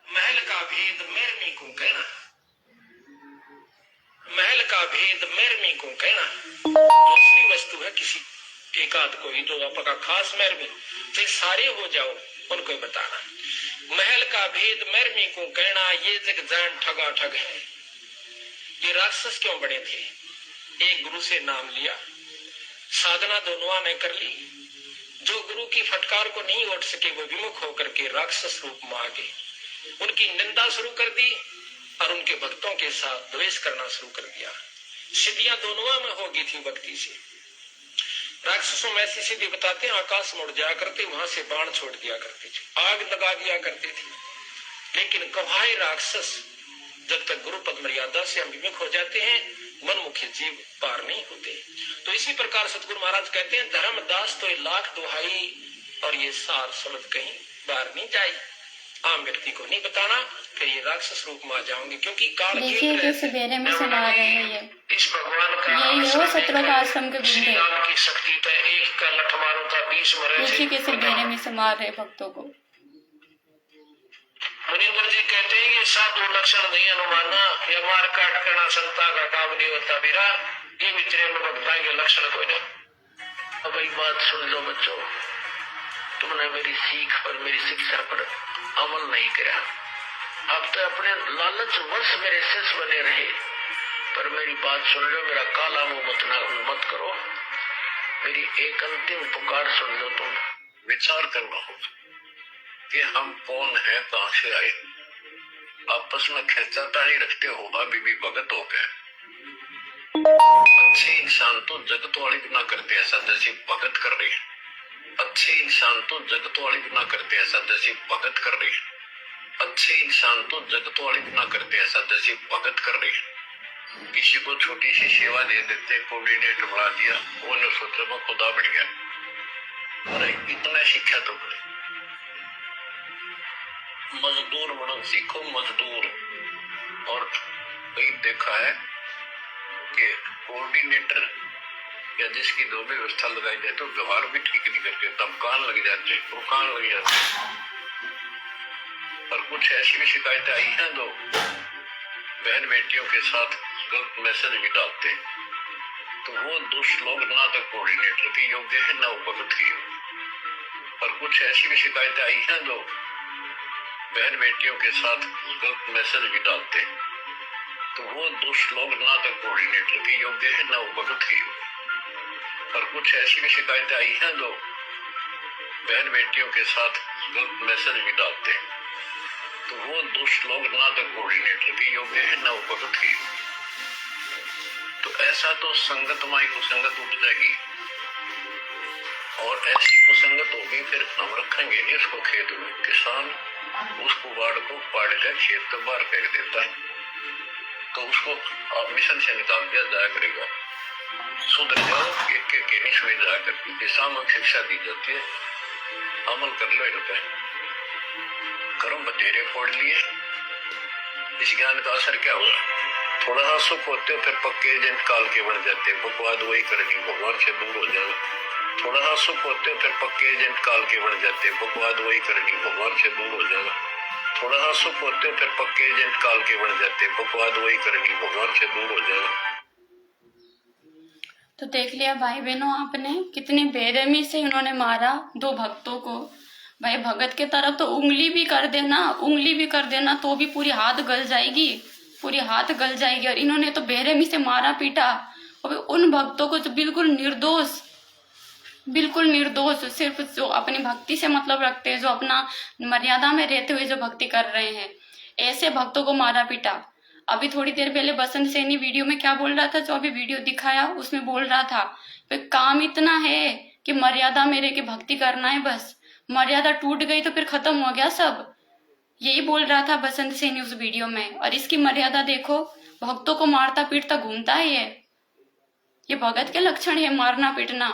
महल का भेद मैरनी को कहना, महल का भेद मैरनी को कहना। दूसरी वस्तु है किसी एक आध को ही, जो आपका खास मैरमी, फिर सारे हो जाओ उनको बताना। महल का भेद मैरमी को कहना, ये जग जान ठगा ठग है। ये राक्षस क्यों बने थे? एक गुरु से नाम लिया, साधना दोनों ने कर ली। जो गुरु की फटकार को नहीं उठ सके वो विमुख होकर के राक्षस रूप में आ गए, उनकी निंदा शुरू कर दी और उनके भक्तों के साथ द्वेष करना शुरू कर दिया। सिद्धियां दोनों में हो गई थी भक्ति से। राक्षसों में ऐसी सिद्धि बताते हैं, आकाश में उड़ जाया करते, वहां से बाण छोड़ दिया करते थे, आग लगा दिया करते थे। लेकिन कवाए राक्षस जब तक गुरु पद मर्यादा से हम विमुख हो जाते हैं, मनमुखी जीव पार नहीं होते। तो इसी प्रकार सतगुरु महाराज कहते हैं, धर्मदास तो ये लाख दुहाई और ये सात शब्द कहीं पार नहीं जाए। आम व्यक्ति को नहीं बताना, फिर ये राक्षस रूप में आ जाओगे, क्योंकि काल देखिए कैसे बेरहमी से मार रहे हैं। ये इस भगवान का यही हो सत्रों का आश्रम के गुंडे, राम की शक्ति पे एक का लठ मारो था, 20 मरे थे। देखिए कैसे बेरहमी से मार रहे भक्तों को। मुनिंदर जी कहते हैं, ये साधु लक्षण नहीं अनुमाना। ये मार काट करना संता का काम नहीं होता बीरा, ये विचरे में भक्ता के लक्षण कोई नहीं। अब एक बात सुन लो बच्चों, तुमने मेरी सीख पर, मेरी शिक्षा पर अमल नहीं करा। अब तो अपने लालच वश मेरे शिष्य बने रहे, पर मेरी बात सुन लो, मेरा काला मुंह मत करो। मेरी एक अंतिम पुकार सुन लो। तुम विचार करना हो कि हम कौन है, कहां से आए। आपस में खेचातानी रखते हो अभी भी भगत हो गए। अच्छे इंसान तो जगत वाली ना करते ऐसा जैसे भगत कर रहे। अच्छे इंसान तो जगत वाली ना करते ऐसा जैसे भगत कर रहे। अच्छे इंसान तो जगत वाली ना करते ऐसा जैसे भगत कर रहे। किसी को छोटी सी सेवा दे देते, कोऑर्डिनेटर बना दिया, वो ने सोचा मैं खुदा बढ़ गया। अरे इतना शिक्षा तो बोले, मजदूर बनो, सीखो मजदूर। और कई देखा है कि कोऑर्डिनेटर या जिसकी जो भी व्यवस्था लगाई जाए तो व्यवहार भी ठीक नहीं करते, तब कान लग जाते, वो कान लग जाते। पर कुछ ऐसी भी शिकायतें आई हैं तो बहन बेटियों के साथ गलत मैसेज भी डालते हैं, तो वो दुष्ट लोग ना तो कोऑर्डिनेटर के योग्य है ना वो भगत के योग्य। पर कुछ ऐसी भी शिकायतें आई हैं तो बहन बेटियों के साथ गलत मैसेज भी डालते हैं, तो वो दुष्ट लोग ना तो कोऑर्डिनेटर के योग्य है ना वो भगत के योग्य। पर कुछ ऐसी भी शिकायतें आई हैं तो बहन बेटियों के साथ गलत मैसेज भी डालते हैं, तो वो दुष्ट लोग ना तो कोऑर्डिनेटर के योग्य है ना वो भगत के योग्य। तो ऐसा तो संगत माई कुसंगत उपजेगी, और ऐसी कुसंगत होगी फिर हम रखेंगे नहीं उसको खेत में। किसान उस कुबाड़ को पाड़ कर खेत के बाहर फेंक देता है, तो उसको आप मिशन से निकाल दिया जाया करेगा। सुधर जाओ, एक एक नहीं सुई जाया करती, किसान को शिक्षा दी जाती है, अमल कर लो इन पे। कर्म बतेरे फोड़ लिए, इस ज्ञान का असर क्या हुआ? थोड़ा सा सुख होते हो फिर पक्के एजेंट काल के बन जाते, बकवाद वही करनी, भगवान से दूर हो जाओ। थोड़ा सा सुख होते हो फिर पक्के एजेंट काल के बन जाते, बकवाद वही करनी, भगवान से दूर हो जाओ। थोड़ा सा सुख होते हो फिर पक्के एजेंट काल के बन जाते, बकवाद वही करनी, भगवान से दूर हो जाओ। तो देख लिया भाई बहनों आपने, कितनी बेरहमी से इन्होंने मारा दो भक्तों को। भाई भगत के तरफ तो उंगली भी कर देना तो भी पूरी हाथ गल जाएगी, पूरी हाथ गल जाएगी। और इन्होंने तो बेरहमी से मारा पीटा, और उन भक्तों को तो बिल्कुल निर्दोष, सिर्फ जो अपनी भक्ति से मतलब रखते हैं, जो अपना मर्यादा में रहते हुए जो भक्ति कर रहे हैं, ऐसे भक्तों को मारा पीटा। अभी थोड़ी देर पहले बसंत सैनी वीडियो में क्या बोल रहा था, जो अभी वीडियो दिखाया उसमें बोल रहा था काम इतना है कि मर्यादा में रह के भक्ति करना है, बस मर्यादा टूट गई तो फिर खत्म हो गया सब। यही बोल रहा था बसंत सैनी उस वीडियो में। और इसकी मर्यादा देखो, भक्तों को मारता पीटता घूमता है। ये भगत के लक्षण है, मारना पीटना।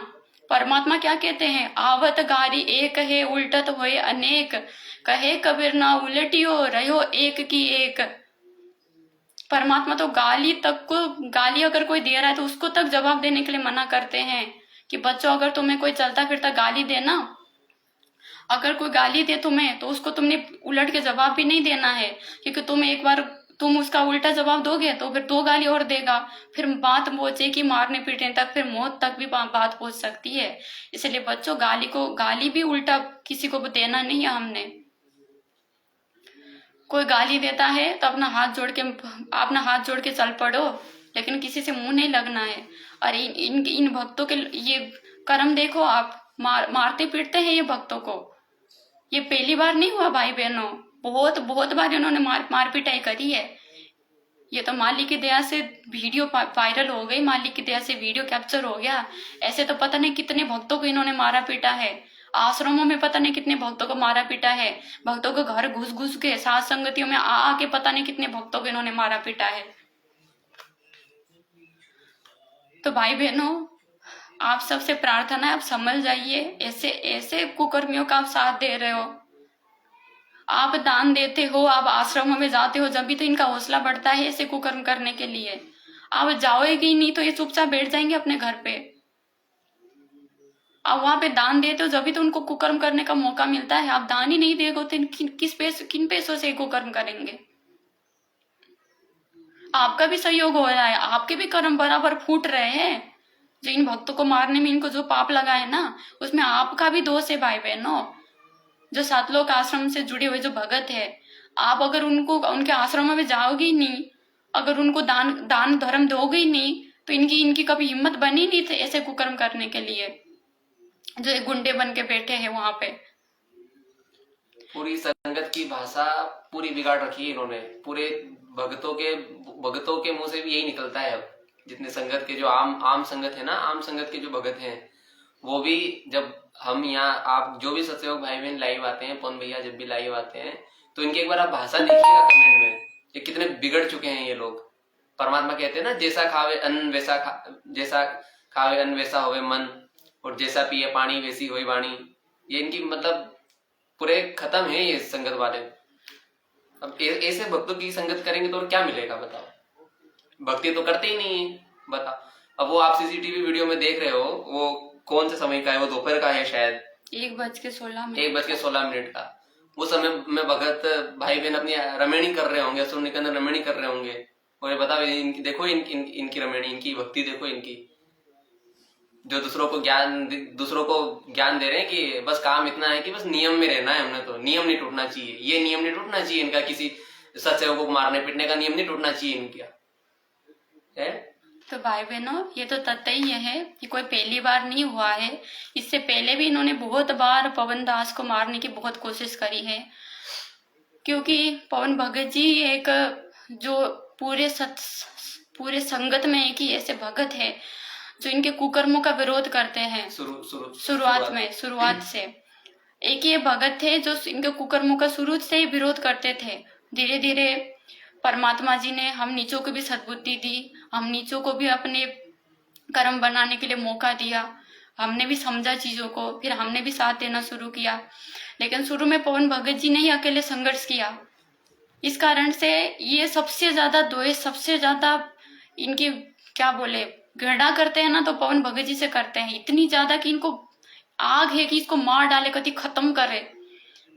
परमात्मा क्या कहते हैं, आवत गारी एक है उल्टत होए अनेक, कहे कबीर ना उलटियो रहो एक की एक। परमात्मा तो गाली अगर कोई दे रहा है तो उसको तक जवाब देने के लिए मना करते हैं कि बच्चों अगर तुम्हें कोई चलता फिरता गाली देना, अगर कोई गाली दे तुम्हें तो उसको तुमने उलट के जवाब भी नहीं देना है, क्योंकि एक बार तुम उसका उल्टा जवाब दोगे तो फिर 2 गाली और देगा, फिर बात पहुंचेगी मारने पीटने तक, फिर मौत तक भी बात पहुंच सकती है। इसलिए बच्चों गाली भी उल्टा किसी को देना नहीं है हमने। कोई गाली देता है तो अपना हाथ जोड़ के चल पड़ो, लेकिन किसी से मुंह नहीं लगना है। और इन भक्तों के ये कर्म देखो आप, मारते पीटते हैं ये भक्तों को। ये पहली बार नहीं हुआ भाई बहनों, बहुत बार इन्होंने मार पिटाई करी है। ये तो मालिक की दया से वीडियो वायरल हो गई, मालिक की दया से वीडियो कैप्चर हो गया। ऐसे तो पता नहीं कितने भक्तों को इन्होंने मारा पीटा है, आश्रमों में पता नहीं कितने भक्तों को मारा पीटा है, भक्तों के घर घुस के, साथ संगतियों में आके पता नहीं कितने भक्तों को इन्होंने मारा पीटा है। तो भाई बहनों, आप सबसे प्रार्थना है, आप समझ जाइए, ऐसे कुकर्मियों का आप साथ दे रहे हो। आप दान देते हो, आप आश्रमों में जाते हो, जब भी तो इनका हौसला बढ़ता है ऐसे कुकर्म करने के लिए। आप जाओगे नहीं तो ये चुपचाप बैठ जाएंगे अपने घर पे। आप वहां पे दान देते हो, जब भी तो उनको कुकर्म करने का मौका मिलता है। आप दान ही नहीं देगो तो किन पैसों से कुकर्म करेंगे। आपका भी सहयोग हो रहा है, आपके भी कर्म बराबर फूट रहे हैं। जो इन भक्तों को मारने में इनको जो पाप लगा है ना, उसमें आपका भी दोष है भाई बहनों। जो सतलोक आश्रम से जुड़े हुए जो भगत है, आप अगर उनके आश्रम में जाओगे ही नहीं, अगर उनको दान धर्म दोगे ही नहीं, तो इनकी कभी हिम्मत बनी नहीं थी ऐसे कुकर्म करने के लिए, जो एक गुंडे बन के बैठे हैं वहां पे। पूरी संगत की भाषा पूरी बिगाड़ रखी है इन्होंने। पूरे भक्तों के मुंह से भी यही निकलता है। अब जितने संगत के जो आम संगत है ना, आम संगत के जो भगत हैं, वो भी जब हम यहाँ, आप जो भी सत्सयोग भाई बहन लाइव आते हैं, पवन भैया जब भी लाइव आते हैं, तो इनके एक बार आप भाषा देखिएगा कमेंट में, ये कितने बिगड़ चुके हैं ये लोग। परमात्मा कहते हैं ना, जैसा खावे अन्न वैसा होवे मन, और जैसा पिए पानी वैसी होई वाणी। ये इनकी मतलब पूरे खत्म है ये संगत वाले। अब ऐसे भक्तों की संगत करेंगे तो और क्या मिलेगा बताओ। भक्ति तो करते ही नहीं है, बताओ। अब वो आप सीसीटीवी वीडियो में देख रहे हो, वो कौन से समय का है, वो दोपहर का है शायद, 1:16 1:16 का। वो समय में भगत भाई बहन अपनी रमणी कर रहे होंगे, असुर निकंदन रमणी कर रहे होंगे, और ये बताओ इनकी देखो, इनकी रमणी, इनकी भक्ति देखो, इनकी जो दूसरों को ज्ञान दे रहे हैं कि बस काम इतना है कि बस नियम में रहना है, हमने तो नियम नहीं टूटना चाहिए, ये नियम नहीं टूटना चाहिए इनका, किसी सच्चाइयों को मारने पीटने का नियम नहीं टूटना चाहिए इनका है। तो भाई बहनों, ये तो तथ्य ही है कि कोई पहली बार नहीं हुआ है। इससे पहले भी इन्होंने बहुत बार पवन दास को मारने की बहुत कोशिश करी है, क्योंकि पवन भगत जी एक जो पूरे संगत में एक ही ऐसे भगत है जो इनके कुकर्मों का विरोध करते हैं। शुरुआत से एक ये भगत थे जो इनके कुकर्मों का शुरू से ही विरोध करते थे। धीरे धीरे परमात्मा जी ने हम नीचों को भी सद्बुद्धि दी, हम नीचों को भी अपने कर्म बनाने के लिए मौका दिया, हमने भी समझा चीजों को, फिर हमने भी साथ देना शुरू किया। लेकिन शुरू में पवन भगत जी ने ही अकेले संघर्ष किया। इस कारण से ये सबसे ज्यादा द्वेष, सबसे ज्यादा इनकी क्या बोले घृणा करते हैं ना, तो पवन भगत जी से करते हैं। इतनी ज्यादा कि इनको आग है कि इसको मार डाले, कति खत्म करे।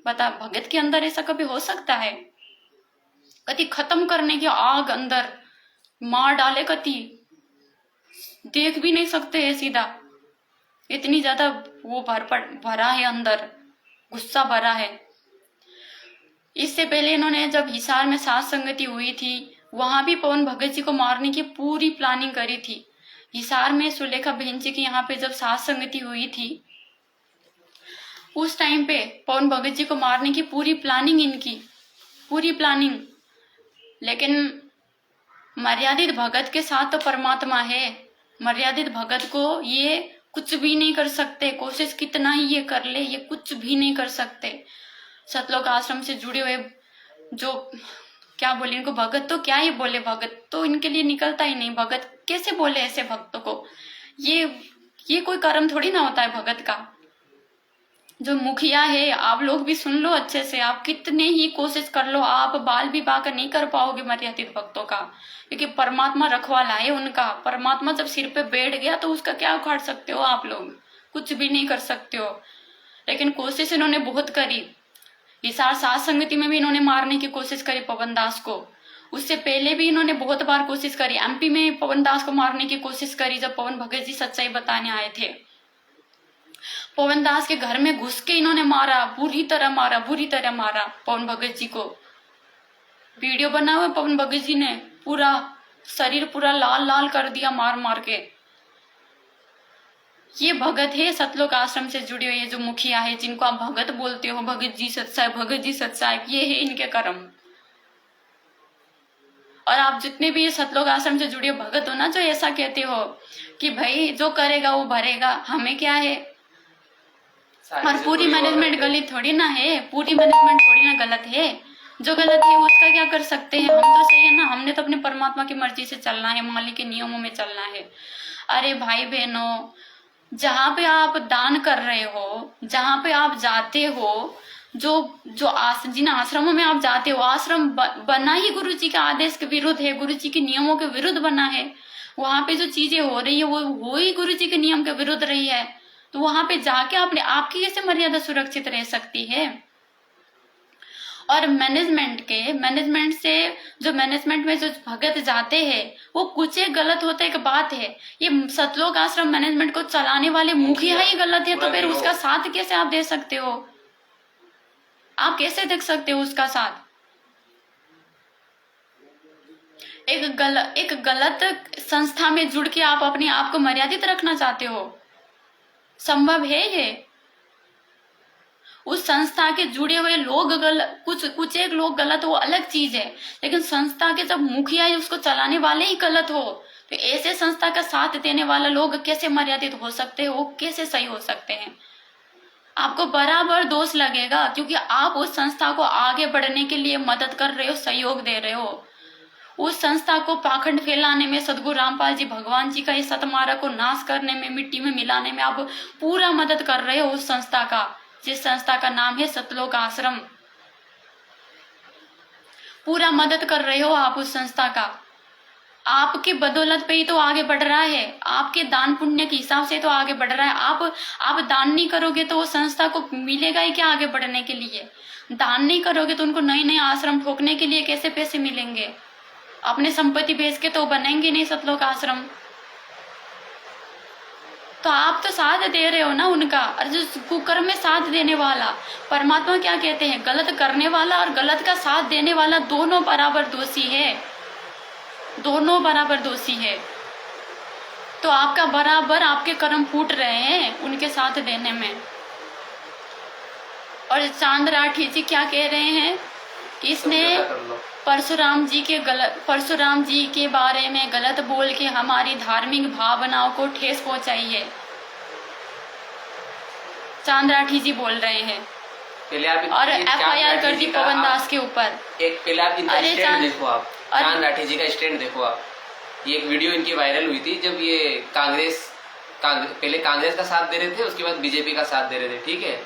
बता, भगत के अंदर ऐसा कभी हो सकता है? कति खत्म करने की आग अंदर, मार डाले, कति देख भी नहीं सकते है सीधा। इतनी ज्यादा वो भरा है अंदर, गुस्सा भरा है। इससे पहले इन्होंने जब हिसार में सात संगति हुई थी, वहां भी पवन भगत जी को मारने की पूरी प्लानिंग करी थी। हिसार में सुलेखा बहन जी की यहाँ पे जब सात संगति हुई थी, उस टाइम पे पवन भगत जी को मारने की पूरी प्लानिंग, इनकी पूरी प्लानिंग। लेकिन मर्यादित भगत के साथ तो परमात्मा है। मर्यादित भगत को ये कुछ भी नहीं कर सकते, कोशिश कितना ही ये कर ले, ये कुछ भी नहीं कर सकते। सतलोक आश्रम से जुड़े हुए जो क्या बोले, इनको भगत तो क्या ही बोले, भगत तो इनके लिए निकलता ही नहीं। भगत कैसे बोले ऐसे भक्तों को? ये कोई कर्म थोड़ी ना होता है भगत का। जो मुखिया है, आप लोग भी सुन लो अच्छे से, आप कितने ही कोशिश कर लो, आप बाल विवाह नहीं कर पाओगे मर्यादित भक्तों का, क्योंकि परमात्मा रखवाला है उनका। परमात्मा जब सिर पे बैठ गया तो उसका क्या उखाड़ सकते हो आप लोग? कुछ भी नहीं कर सकते हो। लेकिन कोशिश इन्होंने बहुत करी। हिसार सात संगति में भी इन्होंने मारने की कोशिश करी पवन दास को। उससे पहले भी इन्होंने बहुत बार कोशिश करी। एमपी में पवन दास को मारने की कोशिश करी जब पवन भगत जी सच्चाई बताने आए थे। पवन दास के घर में घुस के इन्होंने मारा, बुरी तरह मारा पवन भगत जी को। वीडियो बना हुआ पवन भगत जी ने, पूरा शरीर पूरा लाल लाल कर दिया मार मार के। ये भगत है सतलोक आश्रम से जुड़े हुए, जो मुखिया है, जिनको आप भगत बोलते हो, भगत जी सच्चाई, ये है इनके कर्म। और आप जितने भी सतलोक आश्रम से जुड़े भगत हो ना, जो ऐसा कहते हो कि भाई जो करेगा वो भरेगा, हमें क्या है। और पूरी मैनेजमेंट गलत थोड़ी ना है, पूरी मैनेजमेंट थोड़ी ना गलत है। जो गलत है उसका क्या कर सकते हैं? हम तो सही है ना, हमने तो अपने परमात्मा की मर्जी से चलना है, मालिक के नियमों में चलना है। अरे भाई बहनों, जहाँ पे आप दान कर रहे हो, जहाँ पे आप जाते हो, जिन आश्रमों में आप जाते हो, आश्रम बना ही गुरु जी के आदेश के विरुद्ध है, गुरु जी के नियमों के विरुद्ध बना है। वहां पे जो चीजें हो रही है वो ही गुरु जी के नियम के विरुद्ध रही है। तो वहां पे जाके आपकी कैसे मर्यादा सुरक्षित रह सकती है? और मैनेजमेंट से जो मैनेजमेंट में जो भगत जाते हैं वो कुछ एक गलत होता है, एक बात है। ये सतलोक आश्रम मैनेजमेंट को चलाने वाले मुखिया ही गलत है, तो फिर उसका साथ कैसे आप दे सकते हो? आप कैसे देख सकते हो उसका साथ? एक गलत संस्था में जुड़ के आप अपने आप को मर्यादित रखना चाहते हो? संभव है ये? उस संस्था के जुड़े हुए लोग कुछ एक लोग गलत हो, अलग चीज है, लेकिन संस्था के जब मुखिया है, उसको चलाने वाले ही गलत हो, तो ऐसे संस्था का साथ देने वाले लोग कैसे मर्यादित हो सकते हैं? वो कैसे सही हो सकते हैं? आपको बराबर दोष लगेगा, क्योंकि आप उस संस्था को आगे बढ़ने के लिए मदद कर रहे हो, सहयोग दे रहे हो। उस संस्था को पाखंड फैलाने में, सदगुरु रामपाल जी भगवान जी का इस सतमार्ग को नाश करने में, मिट्टी में मिलाने में आप पूरा मदद कर रहे हो उस संस्था का, जिस संस्था का नाम है सतलोक आश्रम। पूरा मदद कर रहे हो आप उस संस्था का। आपके बदौलत पे ही तो आगे बढ़ रहा है, आपके दान पुण्य के हिसाब से तो आगे बढ़ रहा है। आप दान नहीं करोगे तो वो संस्था को मिलेगा ही क्या आगे बढ़ने के लिए? दान नहीं करोगे तो उनको नए नए आश्रम ठोकने के लिए कैसे पैसे मिलेंगे? अपने संपत्ति बेच के तो बनेंगे नहीं सतलोक आश्रम। तो आप तो साथ दे रहे हो ना उनका। और जो कुकर्म में साथ देने वाला, परमात्मा क्या कहते हैं, गलत करने वाला और गलत का साथ देने वाला दोनों बराबर दोषी है, दोनों बराबर दोषी है। तो आपका बराबर आपके कर्म फूट रहे हैं उनके साथ देने में। और चांद राठी जी क्या कह रहे हैं, इसने परशुराम जी के बारे में गलत बोल के हमारी धार्मिक भावनाओं को ठेस पहुंचाई है। चांद राठी जी बोल रहे हैं। पहले आप और FIR कर दी पवन दास के ऊपर। एक पहले आप इनका स्टैंड देखो, आप चांद राठी जी का स्टैंड देखो आप। ये एक वीडियो इनकी वायरल हुई थी जब ये पहले कांग्रेस का साथ दे रहे थे, उसके बाद बीजेपी का साथ दे रहे थे, ठीक है।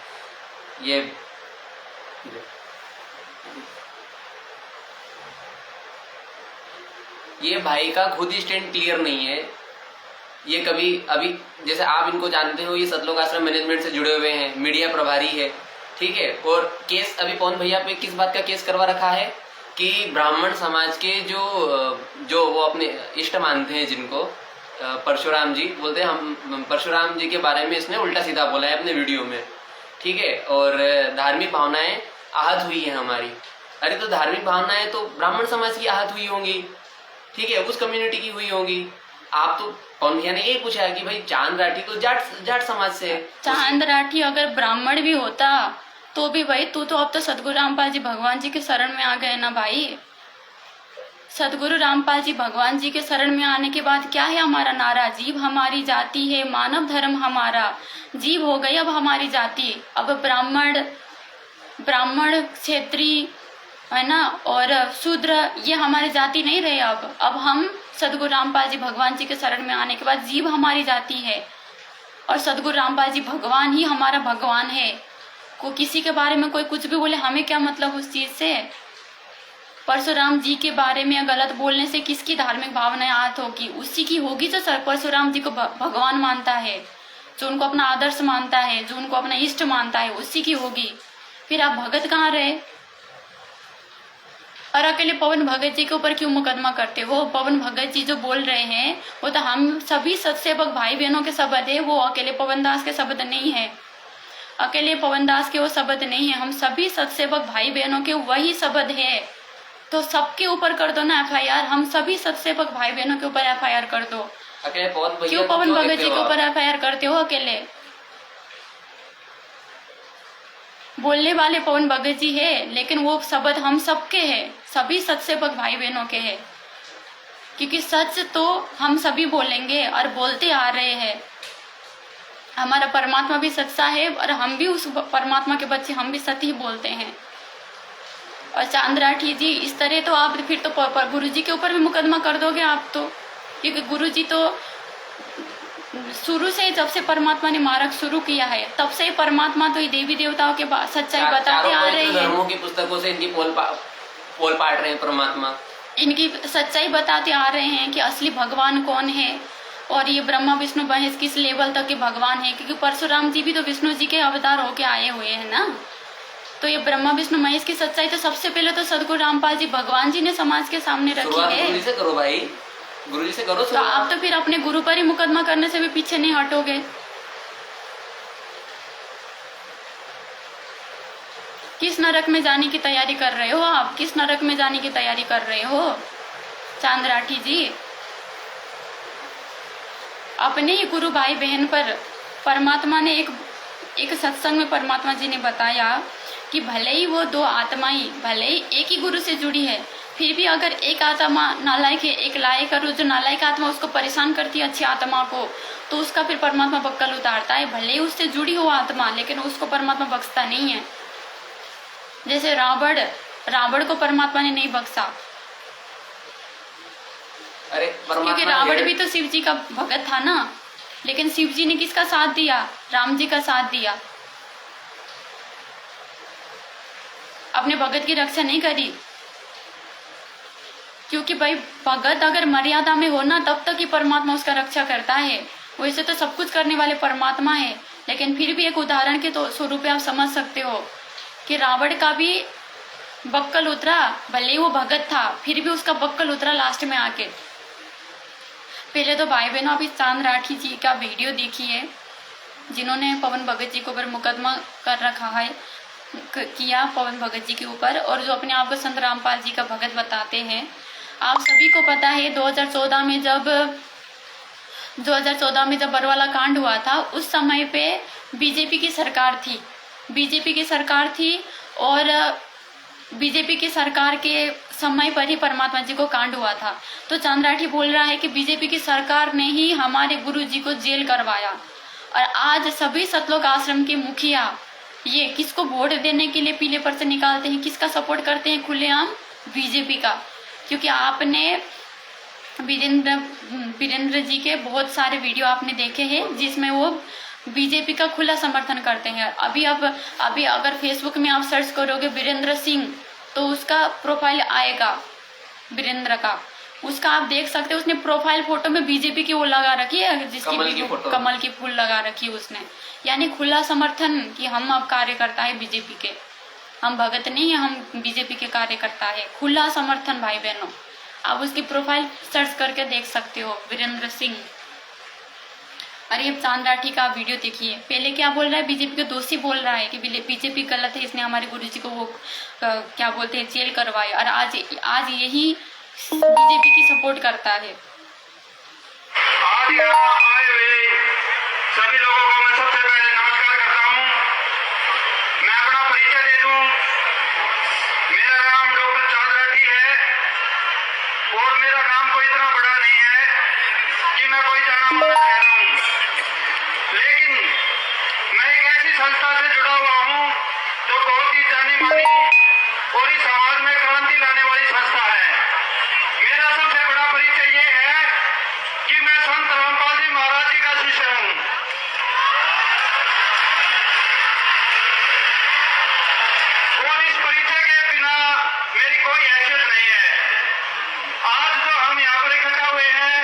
ये भाई का खुद ही स्टैंड क्लियर नहीं है। ये कभी अभी जैसे आप इनको जानते हो, ये सतलोक आश्रम मैनेजमेंट से जुड़े हुए हैं, मीडिया प्रभारी है, ठीक है। और केस अभी पवन भैया पे किस बात का केस करवा रखा है कि ब्राह्मण समाज के जो वो अपने इष्ट मानते हैं, जिनको परशुराम जी बोलते हैं, हम परशुराम जी के बारे में इसने उल्टा सीधा बोला है अपने वीडियो में, ठीक है। और धार्मिक भावनाएं आहत हुई है हमारी। अरे तो धार्मिक भावनाएं तो ब्राह्मण समाज की आहत हुई होंगी, ठीक है, उस कम्युनिटी की हुई होंगी। आप तो पवन भैया ने यही पूछा है कि भाई चांद राठी तो जाट समाज से है। चांद राठी अगर ब्राह्मण भी होता तो भी भाई तू तो अब तो सदगुरु रामपाल जी भगवान जी के शरण में आ गए ना भाई। सदगुरु रामपाल जी भगवान जी के शरण में आने के बाद क्या है हमारा नारा, जीव हमारी जाति है, मानव धर्म हमारा। जीव हो गई अब हमारी जाति। अब ब्राह्मण क्षेत्रीय है ना और शूद्र ये हमारी जाति नहीं रहे। अब हम सदगुरु रामपाल जी भगवान जी के शरण में आने के बाद जीव हमारी जाति है और सदगुरु रामपाल जी भगवान ही हमारा भगवान है। को किसी के बारे में कोई कुछ भी बोले, हमें क्या मतलब उस चीज से। परशुराम जी के बारे में गलत बोलने से किसकी धार्मिक भावनाएं आहत होगी? उसी की होगी जो परशुराम जी को भगवान मानता है, जो उनको अपना आदर्श मानता है, जो उनको अपना इष्ट मानता है, उसी की होगी। फिर आप भगत कहाँ रहे? और अकेले पवन भगत जी के ऊपर क्यों मुकदमा करते हो? पवन भगत जी जो बोल रहे हैं वो तो हम सभी सत्सेवक भाई बहनों के शब्द है, वो अकेले पवन दास के शब्द नहीं है। अकेले पवन दास के वो शब्द नहीं है, हम सभी सत्सेवक भाई बहनों के वही शब्द है। तो सबके ऊपर कर दो ना FIR, हम सभी सत्सेवक भाई बहनों के ऊपर FIR कर दो। क्यों पवन भगत जी के ऊपर FIR करते हो? अकेले बोलने वाले पवन भगत जी है, लेकिन वो शब्द हम सबके है, सभी सत्सेवक भाई बहनों के है। क्योंकि सच तो हम सभी बोलेंगे और बोलते आ रहे हैं। हमारा परमात्मा भी सच्चा है और हम भी उस परमात्मा के बच्चे, हम भी सत्य ही बोलते हैं। और चांद राठी जी इस तरह तो आप फिर तो गुरु जी के ऊपर भी मुकदमा कर दोगे आप तो, क्योंकि गुरु जी तो शुरू से जब से परमात्मा ने मार्ग शुरू किया है तब से परमात्मा तो ये देवी देवताओं के सच्चाई बताते आ रहे हैं। धर्मों की पुस्तकों से इनकी पोल पाट रहे हैं परमात्मा, इनकी सच्चाई बताते आ रहे हैं कि असली भगवान कौन है और ये ब्रह्मा विष्णु महेश किस लेवल तक के भगवान है। क्योंकि परशुराम जी भी तो विष्णु जी के अवतार होके आए हुए हैं ना। तो ये ब्रह्मा विष्णु महेश की सच्चाई तो सबसे पहले तो सदगुरु रामपाल जी भगवान जी ने समाज के सामने रखी है। गुरु जी से करो भाई, गुरु जी से करो। तो आप तो फिर अपने गुरु पर ही मुकदमा करने से भी पीछे नहीं हटोगे। किस नरक में जाने की तैयारी कर रहे हो आप? किस नरक में जाने की तैयारी कर रहे हो चांद राठी जी? अपने ही गुरु भाई बहन पर परमात्मा ने एक सत्संग में परमात्मा जी ने बताया कि भले ही वो दो आत्माएं भले ही एक ही गुरु से जुड़ी है, फिर भी अगर एक आत्मा नालायक है, एक लायक है, जो नालायक आत्मा उसको परेशान करती है अच्छी आत्मा को, तो उसका फिर परमात्मा बक्कल उतारता है। भले ही उससे जुड़ी हो आत्मा, लेकिन उसको परमात्मा बख्शता नहीं है। जैसे रावण को परमात्मा ने नहीं बख्शा, अरे क्योंकि रावण भी तो शिव जी का भगत था ना। लेकिन शिव जी ने किसका साथ दिया? राम जी का साथ दिया। अपने भगत की रक्षा नहीं करी, क्योंकि भाई भगत अगर मर्यादा में हो ना तब तक ही परमात्मा उसका रक्षा करता है। वैसे तो सब कुछ करने वाले परमात्मा है, लेकिन फिर भी एक उदाहरण के तो स्वरूप आप समझ सकते हो कि रावण का भी बक्कल उतरा, भले ही वो भगत था फिर भी उसका बक्कल उतरा लास्ट में आके। पहले तो भाई बहनों आप इस चांद राठी जी का वीडियो देखिए जिन्होंने पवन भगत जी के ऊपर मुकदमा कर रखा है, किया पवन भगत जी के ऊपर, और जो अपने आप को संत रामपाल जी का भगत बताते हैं। आप सभी को पता है 2014 में जब बरवाला कांड हुआ था उस समय पे बीजेपी की सरकार थी और बीजेपी की सरकार के समय पर ही परमात्मा जी को कांड हुआ था। तो चांद राठी बोल रहा है कि बीजेपी की सरकार ने ही हमारे गुरु जी को जेल करवाया, और आज सभी सतलोक आश्रम के मुखिया ये किसको वोट देने के लिए पीले पर्चे निकालते हैं, किसका सपोर्ट करते हैं खुलेआम? बीजेपी का। क्योंकि आपने वीरेंद्र जी के बहुत सारे वीडियो आपने देखे हैं जिसमें वो बीजेपी का खुला समर्थन करते हैं। अभी अगर फेसबुक में आप सर्च करोगे वीरेंद्र सिंह तो उसका प्रोफाइल आएगा, वीरेंद्र का, उसका आप देख सकते हो। उसने प्रोफाइल फोटो में बीजेपी की वो लगा रखी है, जिसकी कमल की फूल लगा रखी है उसने, यानी खुला समर्थन कि हम अब कार्यकर्ता है बीजेपी के, हम भगत नहीं है, हम बीजेपी के कार्यकर्ता है। खुला समर्थन भाई बहनों, आप उसकी प्रोफाइल सर्च करके देख सकते हो, वीरेंद्र सिंह। अरे अब चांद राठी का वीडियो देखिए, पहले क्या बोल रहा है, बीजेपी को दोषी बोल रहा है कि बीजेपी गलत है, इसने हमारे गुरुजी को वो क्या बोलते हैं जेल करवाया, और आज यही बीजेपी की सपोर्ट करता है। आज यहाँ आए हुए सभी लोगों को मैं सबसे पहले नमस्कार करता हूँ। मैं अपना परिचय दे दूँ। मेरा नाम डॉक्टर चांद राठी है और मेरा नाम कोई इतना बड़ा नहीं है कि मैं कोई जाना माना चेहरा हूँ, लेकिन मैं एक ऐसी संस्था से जुड़ा हुआ हूँ जो बहुत ही जानी मानी और इस समाज में क्रांति लाने वाली संस्था है। मेरा सबसे बड़ा परिचय ये है कि मैं संत रामपाल जी महाराज जी का शिष्य हूँ। और इस परिचय के बिना मेरी कोई हैसियत नहीं है। आज जो हम यहाँ पर इकट्ठा हुए हैं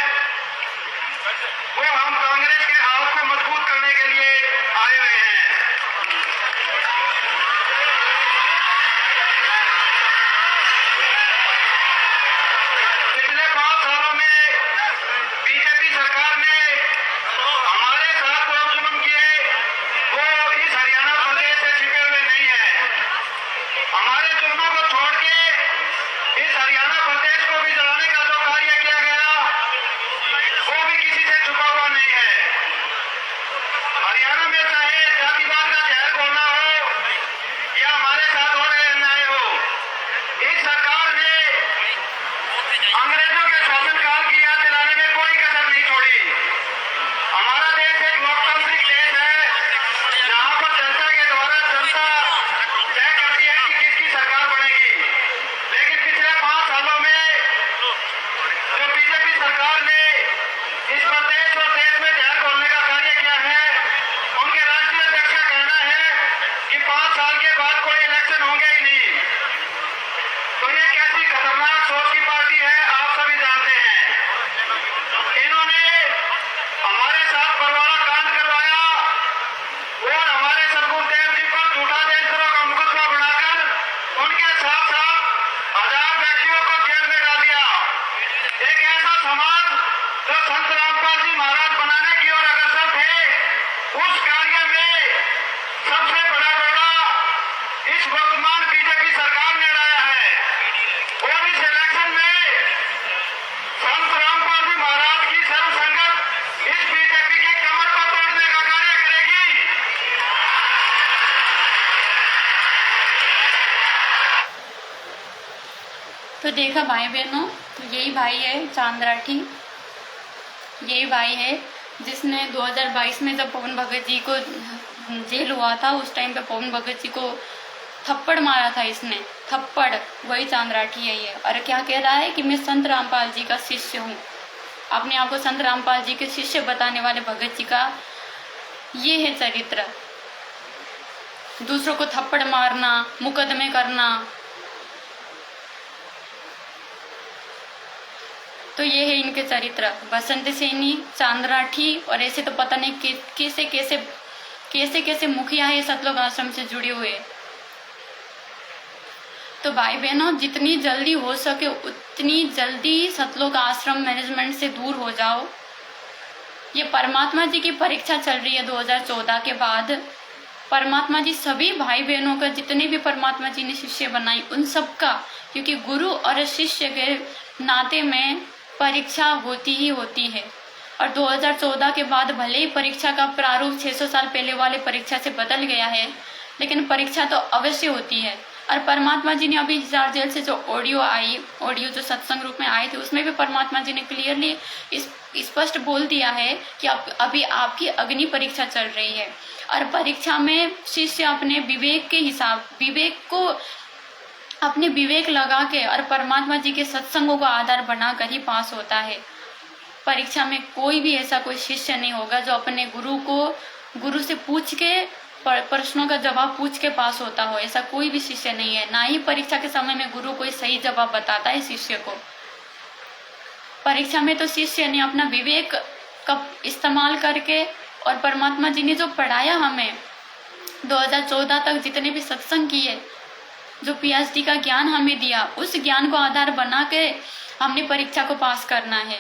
वो हम कांग्रेस के हाथ को मजबूत करने के लिए आए हुए हैं। पिछले 5 सालों में बीजेपी सरकार ने हमारे साथ जो जुल्म किए वो इस हरियाणा प्रदेश से छिपे हुए नहीं है। हमारे जुल्मों को छोड़ के इस हरियाणा प्रदेश को भी जलाने का जो कार्य किया गया वो भी किसी से छुपा हुआ नहीं है। हरियाणा में चाहे जातिवाद का जहर घोलना हो या हमारे साथ हो रहे अन्याय हो, इस सरकार ने अंग्रेजों के शासनकाल की याद दिलाने में कोई कसर नहीं छोड़ी। हमारा देश एक लोकतांत्रिक देश है जहाँ पर जनता के द्वारा जनता तय करती है कि किसकी सरकार बनेगी। लेकिन पिछले 5 सालों में जो बीजेपी सरकार ने इस प्रदेश और देश में जहर घोलने का कार्य किया है, उनके राष्ट्रीय अध्यक्ष का कहना है कि 5 साल के बाद कोई इलेक्शन होंगे ही नहीं। तो ये कैसी खतरनाक सोच की पार्टी है आप सभी जानते हैं। इन्होंने हमारे साथ बरवाला कांड करवाया और हमारे सरगुरुदेव जी पर झूठा देशद्रोह का मुकदमा बनाकर उनके साथ साथ 1000 व्यक्तियों को जेल में डाल दिया। एक ऐसा समाज जो संत रामपाल जी महाराज बनाने की ओर अग्रसर थे, उस कार्य में सबसे बड़ा रोड़ा इस वर्तमान बीजेपी सरकार ने लाया है। और इस इलेक्शन में संत रामपाल जी महाराज की सर्वसंगत इस बीजेपी की कमर को तोड़ने का कार्य करेगी। तो देखा भाई बहनों, यही भाई है चांद राठी, यही भाई है जिसने 2022 में जब पवन भगत जी को जेल हुआ था उस टाइम पे पवन भगत जी को थप्पड़ मारा था, इसने थप्पड़, वही चांद राठी है ये। और क्या कह रहा है कि मैं संत रामपाल जी का शिष्य हूँ, अपने आप को संत रामपाल जी के शिष्य बताने वाले भगत जी का ये है चरित्र। दूसरों को थप्पड़ मारना, मुकदमे करना, तो ये है इनके चरित्र, बसंत सैनी, चांद राठी, और ऐसे तो पता नहीं कैसे कैसे कैसे मुखिया है सतलोक आश्रम से जुड़े हुए। तो भाई बहनों, जितनी जल्दी हो सके उतनी जल्दी सतलोक आश्रम मैनेजमेंट से दूर हो जाओ। ये परमात्मा जी की परीक्षा चल रही है 2014 के बाद। परमात्मा जी सभी भाई बहनों का, जितने भी परमात्मा जी ने शिष्य बनाई उन सबका, क्योंकि गुरु और शिष्य के नाते में परीक्षा होती ही होती है। और 2014 के बाद भले ही परीक्षा का प्रारूप 600 साल पहले वाले परीक्षा से बदल गया है, लेकिन परीक्षा तो अवश्य होती है। और परमात्मा जी ने अभी हिसार जेल से जो ऑडियो जो सत्संग रूप में आए थे, उसमें भी परमात्मा जी ने क्लियरली स्पष्ट बोल दिया है कि अभी आपकी अग्नि परीक्षा चल रही है। और परीक्षा में शिष्य अपने विवेक लगा के और परमात्मा जी के सत्संगों को आधार बनाकर ही पास होता है। परीक्षा में कोई भी ऐसा कोई शिष्य नहीं होगा जो अपने गुरु से पूछ के प्रश्नों का जवाब पूछ के पास होता हो, ऐसा कोई भी शिष्य नहीं है। ना ही परीक्षा के समय में गुरु कोई सही जवाब बताता है शिष्य को। परीक्षा में तो शिष्य ने अपना विवेक का इस्तेमाल करके, और परमात्मा जी ने जो पढ़ाया हमें 2014 तक, जितने भी सत्संग किए, जो PhD का ज्ञान हमें दिया, उस ज्ञान को आधार बना के हमने परीक्षा को पास करना है।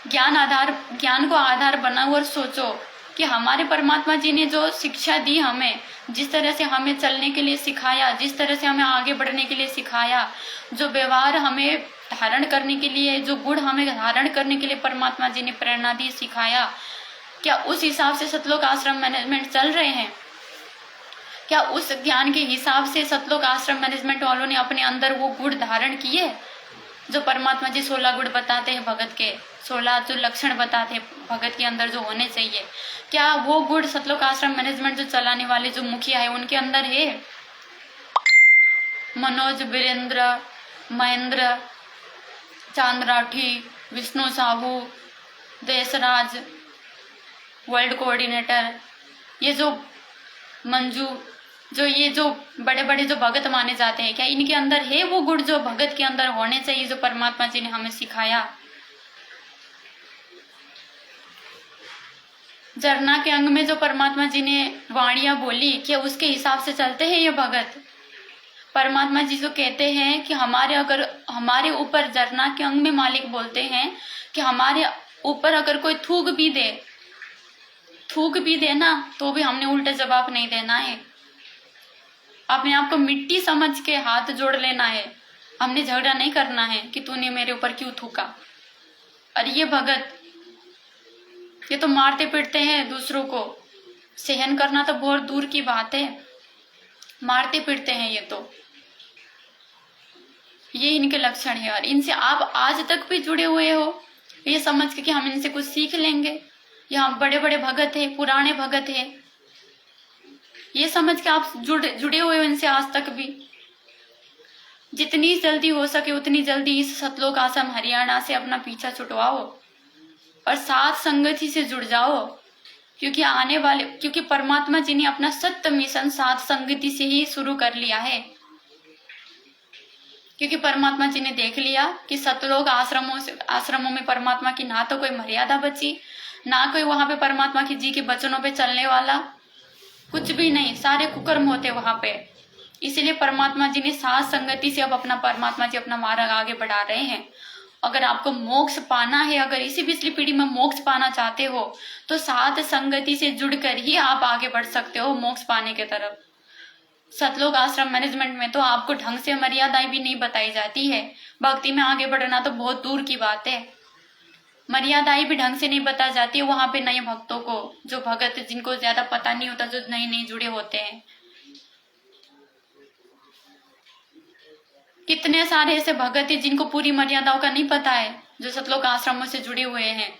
ज्ञान को आधार बनाओ और सोचो कि हमारे परमात्मा जी ने जो शिक्षा दी हमें, जिस तरह से हमें चलने के लिए सिखाया, जिस तरह से हमें आगे बढ़ने के लिए सिखाया, जो व्यवहार हमें धारण करने के लिए, जो गुण हमें धारण करने के लिए परमात्मा जी ने प्रेरणा दी, सिखाया, क्या उस हिसाब से सतलोक आश्रम मैनेजमेंट चल रहे हैं? क्या उस ज्ञान के हिसाब से सतलोक आश्रम मैनेजमेंट वालों ने अपने अंदर वो गुण धारण किए जो परमात्मा जी 16 गुण बताते हैं भगत के, 16 जो लक्षण बताते हैं भगत के अंदर जो होने चाहिए? क्या वो गुण सतलोक आश्रम मैनेजमेंट जो चलाने वाले जो मुखिया है उनके अंदर है? मनोज, वीरेंद्र, महेंद्र, चांद राठी, विष्णु साहू, देशराज, वर्ल्ड कोऑर्डिनेटर, ये जो मंजू, ये जो बड़े बड़े जो भगत माने जाते हैं, क्या इनके अंदर है वो गुण जो भगत के अंदर होने चाहिए, जो परमात्मा जी ने हमें सिखाया? जरना के अंग में जो परमात्मा जी ने वाणियां बोली, क्या उसके हिसाब से चलते हैं ये भगत? परमात्मा जी जो कहते हैं कि हमारे ऊपर, जरना के अंग में मालिक बोलते हैं कि हमारे ऊपर अगर कोई थूक भी दे ना, तो भी हमने उल्टा जवाब नहीं देना है। अपने आप को मिट्टी समझ के हाथ जोड़ लेना है। हमने झगड़ा नहीं करना है कि तूने मेरे ऊपर क्यों थूका। और ये भगत, ये तो मारते पीटते हैं दूसरों को, सहन करना तो बहुत दूर की बात है, मारते पीटते हैं। ये इनके लक्षण है। और इनसे आप आज तक भी जुड़े हुए हो, ये समझ के कि हम इनसे कुछ सीख लेंगे, यहाँ बड़े बड़े भगत है, पुराने भगत है, ये समझ के आप जुड़े हुए हो इनसे आज तक भी। जितनी जल्दी हो सके उतनी जल्दी इस सतलोक आश्रम हरियाणा से अपना पीछा छुटवाओ और साथ संगति से जुड़ जाओ, क्योंकि परमात्मा जी ने अपना सत्य मिशन साथ संगति से ही शुरू कर लिया है। क्योंकि परमात्मा जी ने देख लिया कि सतलोक आश्रमों में परमात्मा की ना तो कोई मर्यादा बची, ना कोई वहां पे परमात्मा की जी के वचनों पे चलने वाला, कुछ भी नहीं, सारे कुकर्म होते वहां पे। इसीलिए परमात्मा जी ने साथ संगति से अब परमात्मा जी अपना मार्ग आगे बढ़ा रहे हैं। अगर आपको मोक्ष पाना है, अगर इसी पिछली पीढ़ी में मोक्ष पाना चाहते हो, तो साथ संगति से जुड़कर ही आप आगे बढ़ सकते हो मोक्ष पाने की तरफ। सतलोक आश्रम मैनेजमेंट में तो आपको ढंग से मर्यादाएं भी नहीं बताई जाती है। भक्ति में आगे बढ़ना तो बहुत दूर की बात है, मर्यादाएं भी ढंग से नहीं बता जाती है वहां पे नए भक्तों को, जो भगत जिनको ज्यादा पता नहीं होता, जो नए जुड़े होते हैं। कितने सारे ऐसे भगत हैं जिनको पूरी मर्यादाओं का नहीं पता है, जो सतलोक आश्रमों से जुड़े हुए हैं,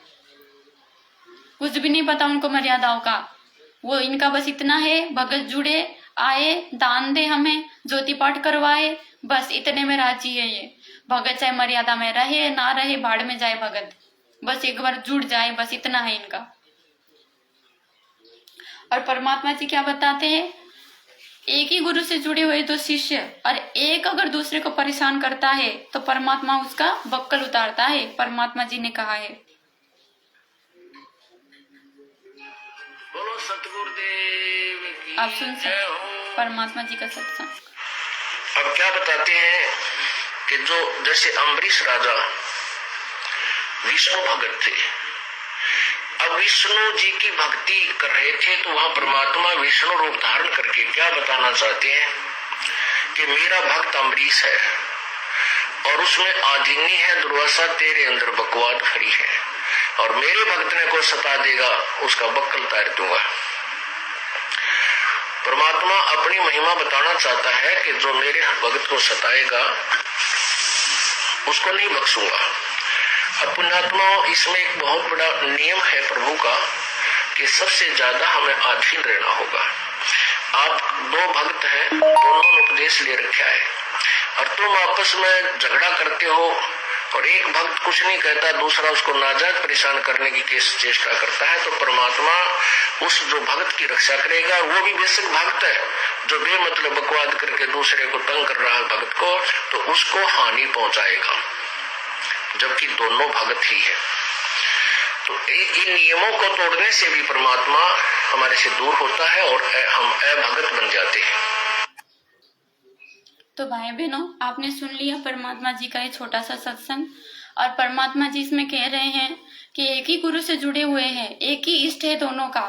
कुछ भी नहीं पता उनको मर्यादाओं का। वो इनका बस इतना है, भगत जुड़े, आए, दान दे, हमें ज्योति पाठ करवाए, बस इतने में राजी है ये भगत। चाहे मर्यादा में रहे ना रहे, भाड़ में जाए भगत, बस एक बार जुड़ जाए, बस इतना है इनका। और परमात्मा जी क्या बताते हैं एक ही गुरु से जुड़े हुए दो शिष्य और एक अगर दूसरे को परेशान करता है तो परमात्मा उसका बक्कल उतारता है, परमात्मा जी ने कहा है। बोलो सतगुरुदेव की आप सुन जय सकते हो। परमात्मा जी का सत्संग। अब क्या बताते हैं कि जो जैसे अम्बरीश राजा विष्णु भगत थे, अब विष्णु जी की भक्ति कर रहे थे तो वहां परमात्मा विष्णु रूप धारण करके क्या बताना चाहते हैं कि मेरा भक्त अम्बरीश है और उसमें आधिनी है दुर्वासा, तेरे अंदर बकवाद खड़ी है और मेरे भक्त ने को सता देगा उसका बक्कल तार दूंगा। परमात्मा अपनी महिमा बताना चाहता है कि जो मेरे भक्त को सताएगा उसको नहीं बख्शूंगा। अब पुण्यात्मा, इसमें एक बहुत बड़ा नियम है प्रभु का कि सबसे ज्यादा हमें अधीन रहना होगा। आप दो भक्त हैं, दोनों ने उपदेश ले रखा है और तुम आपस में झगड़ा करते हो और एक भक्त कुछ नहीं कहता, दूसरा उसको नाजायज परेशान करने की चेष्टा करता है, तो परमात्मा उस जो भक्त की रक्षा करेगा। वो भी बेशक भक्त है जो बेमतलब बकवाद करके दूसरे को तंग कर रहा है भक्त को, तो उसको हानि पहुंचाएगा, जबकि दोनों भक्त ही है। तो इन नियमों को तोड़ने से भी परमात्मा हमारे से दूर होता है और हम अभगत बन जाते हैं। तो भाई बहनों, आपने सुन लिया परमात्मा जी का ये छोटा सा सत्संग। और परमात्मा जी इसमें कह रहे हैं कि एक ही गुरु से जुड़े हुए हैं, एक ही इष्ट है दोनों का।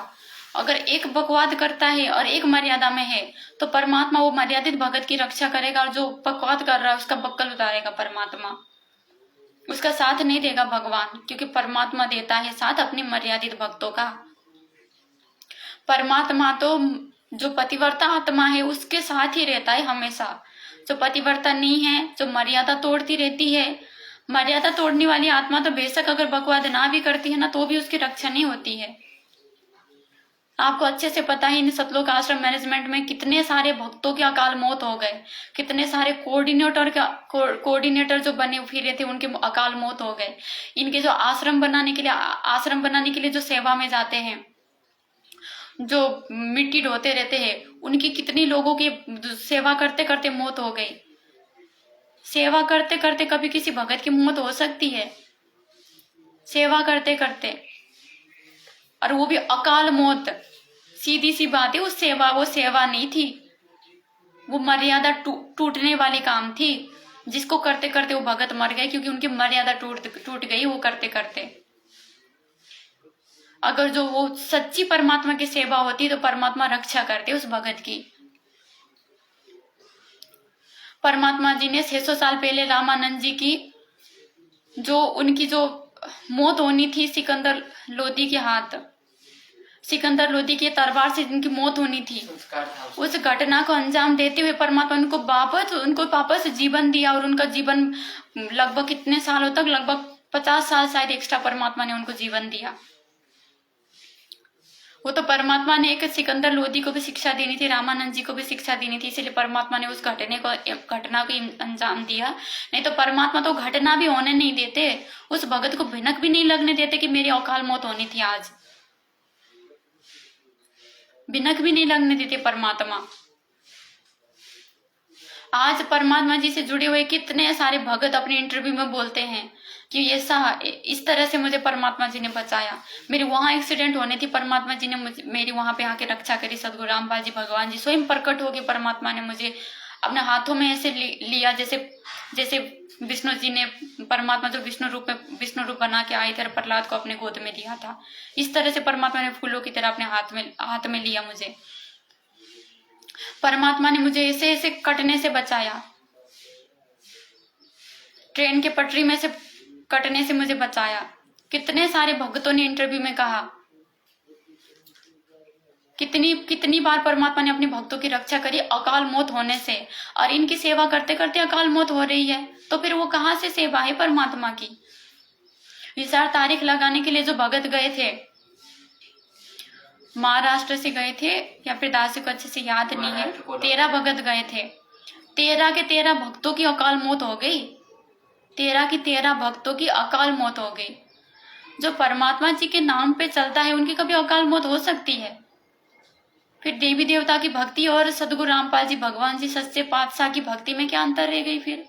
अगर एक बकवाद करता है और एक मर्यादा में है तो परमात्मा वो मर्यादित भगत की रक्षा करेगा और जो बकवाद कर रहा है उसका बक्कल उतारेगा परमात्मा, उसका साथ नहीं देगा भगवान, क्योंकि परमात्मा देता है साथ अपने मर्यादित भक्तों का। परमात्मा तो जो पतिव्रता आत्मा है उसके साथ ही रहता है हमेशा। जो पतिव्रता नहीं है, जो मर्यादा तोड़ती रहती है, मर्यादा तोड़ने वाली आत्मा तो बेशक अगर बकवाद ना भी करती है ना तो भी उसकी रक्षा नहीं होती है। आपको अच्छे से पता है इन सतलोक आश्रम मैनेजमेंट में कितने सारे भक्तों की अकाल मौत हो गए, कितने सारे कोऑर्डिनेटर जो बने फिरे थे उनके अकाल मौत हो गए। इनके जो आश्रम बनाने के लिए जो सेवा में जाते हैं, जो मिट्टी ढोते रहते हैं, उनकी कितनी लोगों की सेवा करते करते मौत हो गई। सेवा करते करते कभी किसी भगत की मौत हो सकती है? सेवा करते करते, और वो भी अकाल मौत। सीधी सी बात है, वो सेवा नहीं थी, वो मर्यादा टूटने वाली काम थी, जिसको करते करते वो भगत मर गए क्योंकि उनकी मर्यादा टूट गई वो करते करते। अगर जो वो सच्ची परमात्मा की सेवा होती तो परमात्मा रक्षा करते उस भगत की। परमात्मा जी ने 600 साल पहले रामानंद जी की जो उनकी जो मौत होनी थी सिकंदर लोदी के हाथ, सिकंदर लोदी के तलवार से जिनकी मौत होनी थी, उस घटना को अंजाम देते हुए परमात्मा उनको वापस जीवन दिया और उनका जीवन लगभग कितने सालों तक, लगभग 50 साल शायद एक्स्ट्रा परमात्मा ने उनको जीवन दिया। वो तो परमात्मा ने एक सिकंदर लोदी को भी शिक्षा देनी थी, रामानंद जी को भी शिक्षा देनी थी, इसलिए परमात्मा ने उस घटना को अंजाम दिया। नहीं तो परमात्मा तो घटना भी होने नहीं देते, उस भगत को भिनक भी नहीं लगने देते कि मेरी अकाल मौत होनी थी, आज भिनक भी नहीं लगने देते परमात्मा। आज परमात्मा जी से जुड़े हुए कितने सारे भगत अपने इंटरव्यू में बोलते हैं कि इस तरह से मुझे परमात्मा जी ने बचाया, मेरी वहां एक्सीडेंट होने थी, परमात्मा जी ने मेरी वहां पे आके रक्षा करी। सदगुरु रामपाल जी भगवान जी स्वयं प्रकट हो गए, परमात्मा ने मुझे अपने हाथों में ऐसे लिया जैसे विष्णु जी ने, परमात्मा जो विष्णु रूप बना के आए थे, प्रहलाद को अपने गोद में दिया था, इस तरह से परमात्मा ने फूलों की तरह अपने हाथ में लिया मुझे। परमात्मा ने मुझे ऐसे ऐसे कटने से बचाया, ट्रेन के पटरी में से कटने से मुझे बचाया। कितने सारे भक्तों ने इंटरव्यू में कहा, कितनी बार परमात्मा ने अपने भक्तों की रक्षा करी अकाल मौत होने से, और इनकी सेवा करते करते अकाल मौत हो रही है, तो फिर वो कहाँ से सेवा है परमात्मा की। विचार तारीख लगाने के लिए जो भगत गए थे, महाराष्ट्र से गए थे या फिर दासी को अच्छे से याद नहीं है, 13 भगत गए थे, 13 के 13 भक्तों की अकाल मौत हो गई, 13 की 13 भक्तों की अकाल मौत हो गई। जो परमात्मा जी के नाम पे चलता है उनकी कभी अकाल मौत हो सकती है? फिर देवी देवता की भक्ति और सदगुरु रामपाल जी भगवान जी सच्चे पातशाह की भक्ति में क्या अंतर रह गई फिर?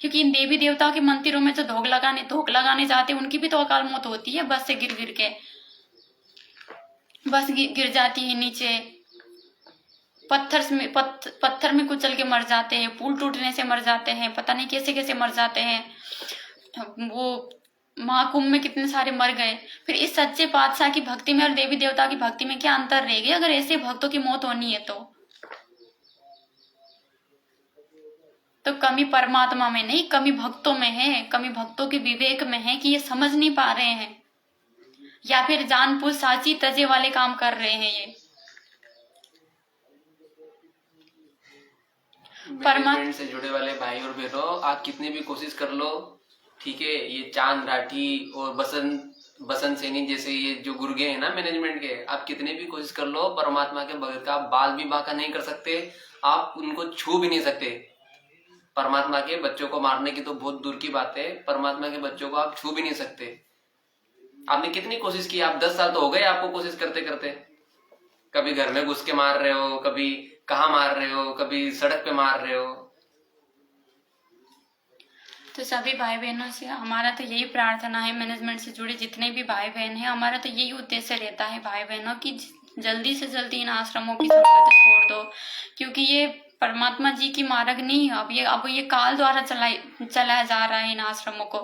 क्योंकि इन देवी देवताओं के मंदिरों में जो धोख लगाने जाते हैं उनकी भी तो अकाल मौत होती है, बस से गिर गिर के बस गिर जाती है नीचे, पत्थर में कुचल के मर जाते हैं, पुल टूटने से मर जाते हैं, पता नहीं कैसे कैसे मर जाते हैं। वो महाकुंभ में कितने सारे मर गए। फिर इस सच्चे पातशाह की भक्ति में और देवी देवता की भक्ति में क्या अंतर रहेगी अगर ऐसे भक्तों की मौत होनी है तो कमी परमात्मा में नहीं, कमी भक्तों में है, कमी भक्तों के विवेक में है कि ये समझ नहीं पा रहे हैं या फिर जानबूझ साची तजे वाले काम कर रहे हैं। ये मैनेजमेंट से जुड़े वाले भाई और बहनों, आप कितनी भी कोशिश कर लो, ठीक है, ये चांद राठी और बसंत सैनी जैसे ये जो गुर्गे हैं ना मैनेजमेंट के, आप कितने भी कोशिश कर लो, परमात्मा के बगैर का बाल भी बांका नहीं कर सकते, आप उनको छू भी नहीं सकते। परमात्मा के बच्चों को मारने की तो बहुत दूर की बात है, परमात्मा के बच्चों को आप छू भी नहीं सकते। आपने कितनी कोशिश की, आप 10 साल तो हो गए आपको कोशिश करते करते, कभी घर में घुस के मार रहे हो, कभी कहाँ मार रहे हो, कभी सड़क पे मार रहे हो। तो सभी भाई बहनों से हमारा तो यही प्रार्थना है, मैनेजमेंट से जुड़े जितने भी भाई बहन हैं, हमारा तो यही उद्देश्य रहता है भाई बहनों की जल्दी से जल्दी इन आश्रमों की संपत्ति छोड़ दो, क्योंकि ये परमात्मा जी की मार्ग नहीं है। अब ये काल द्वारा चलाया जा रहा है इन आश्रमों को।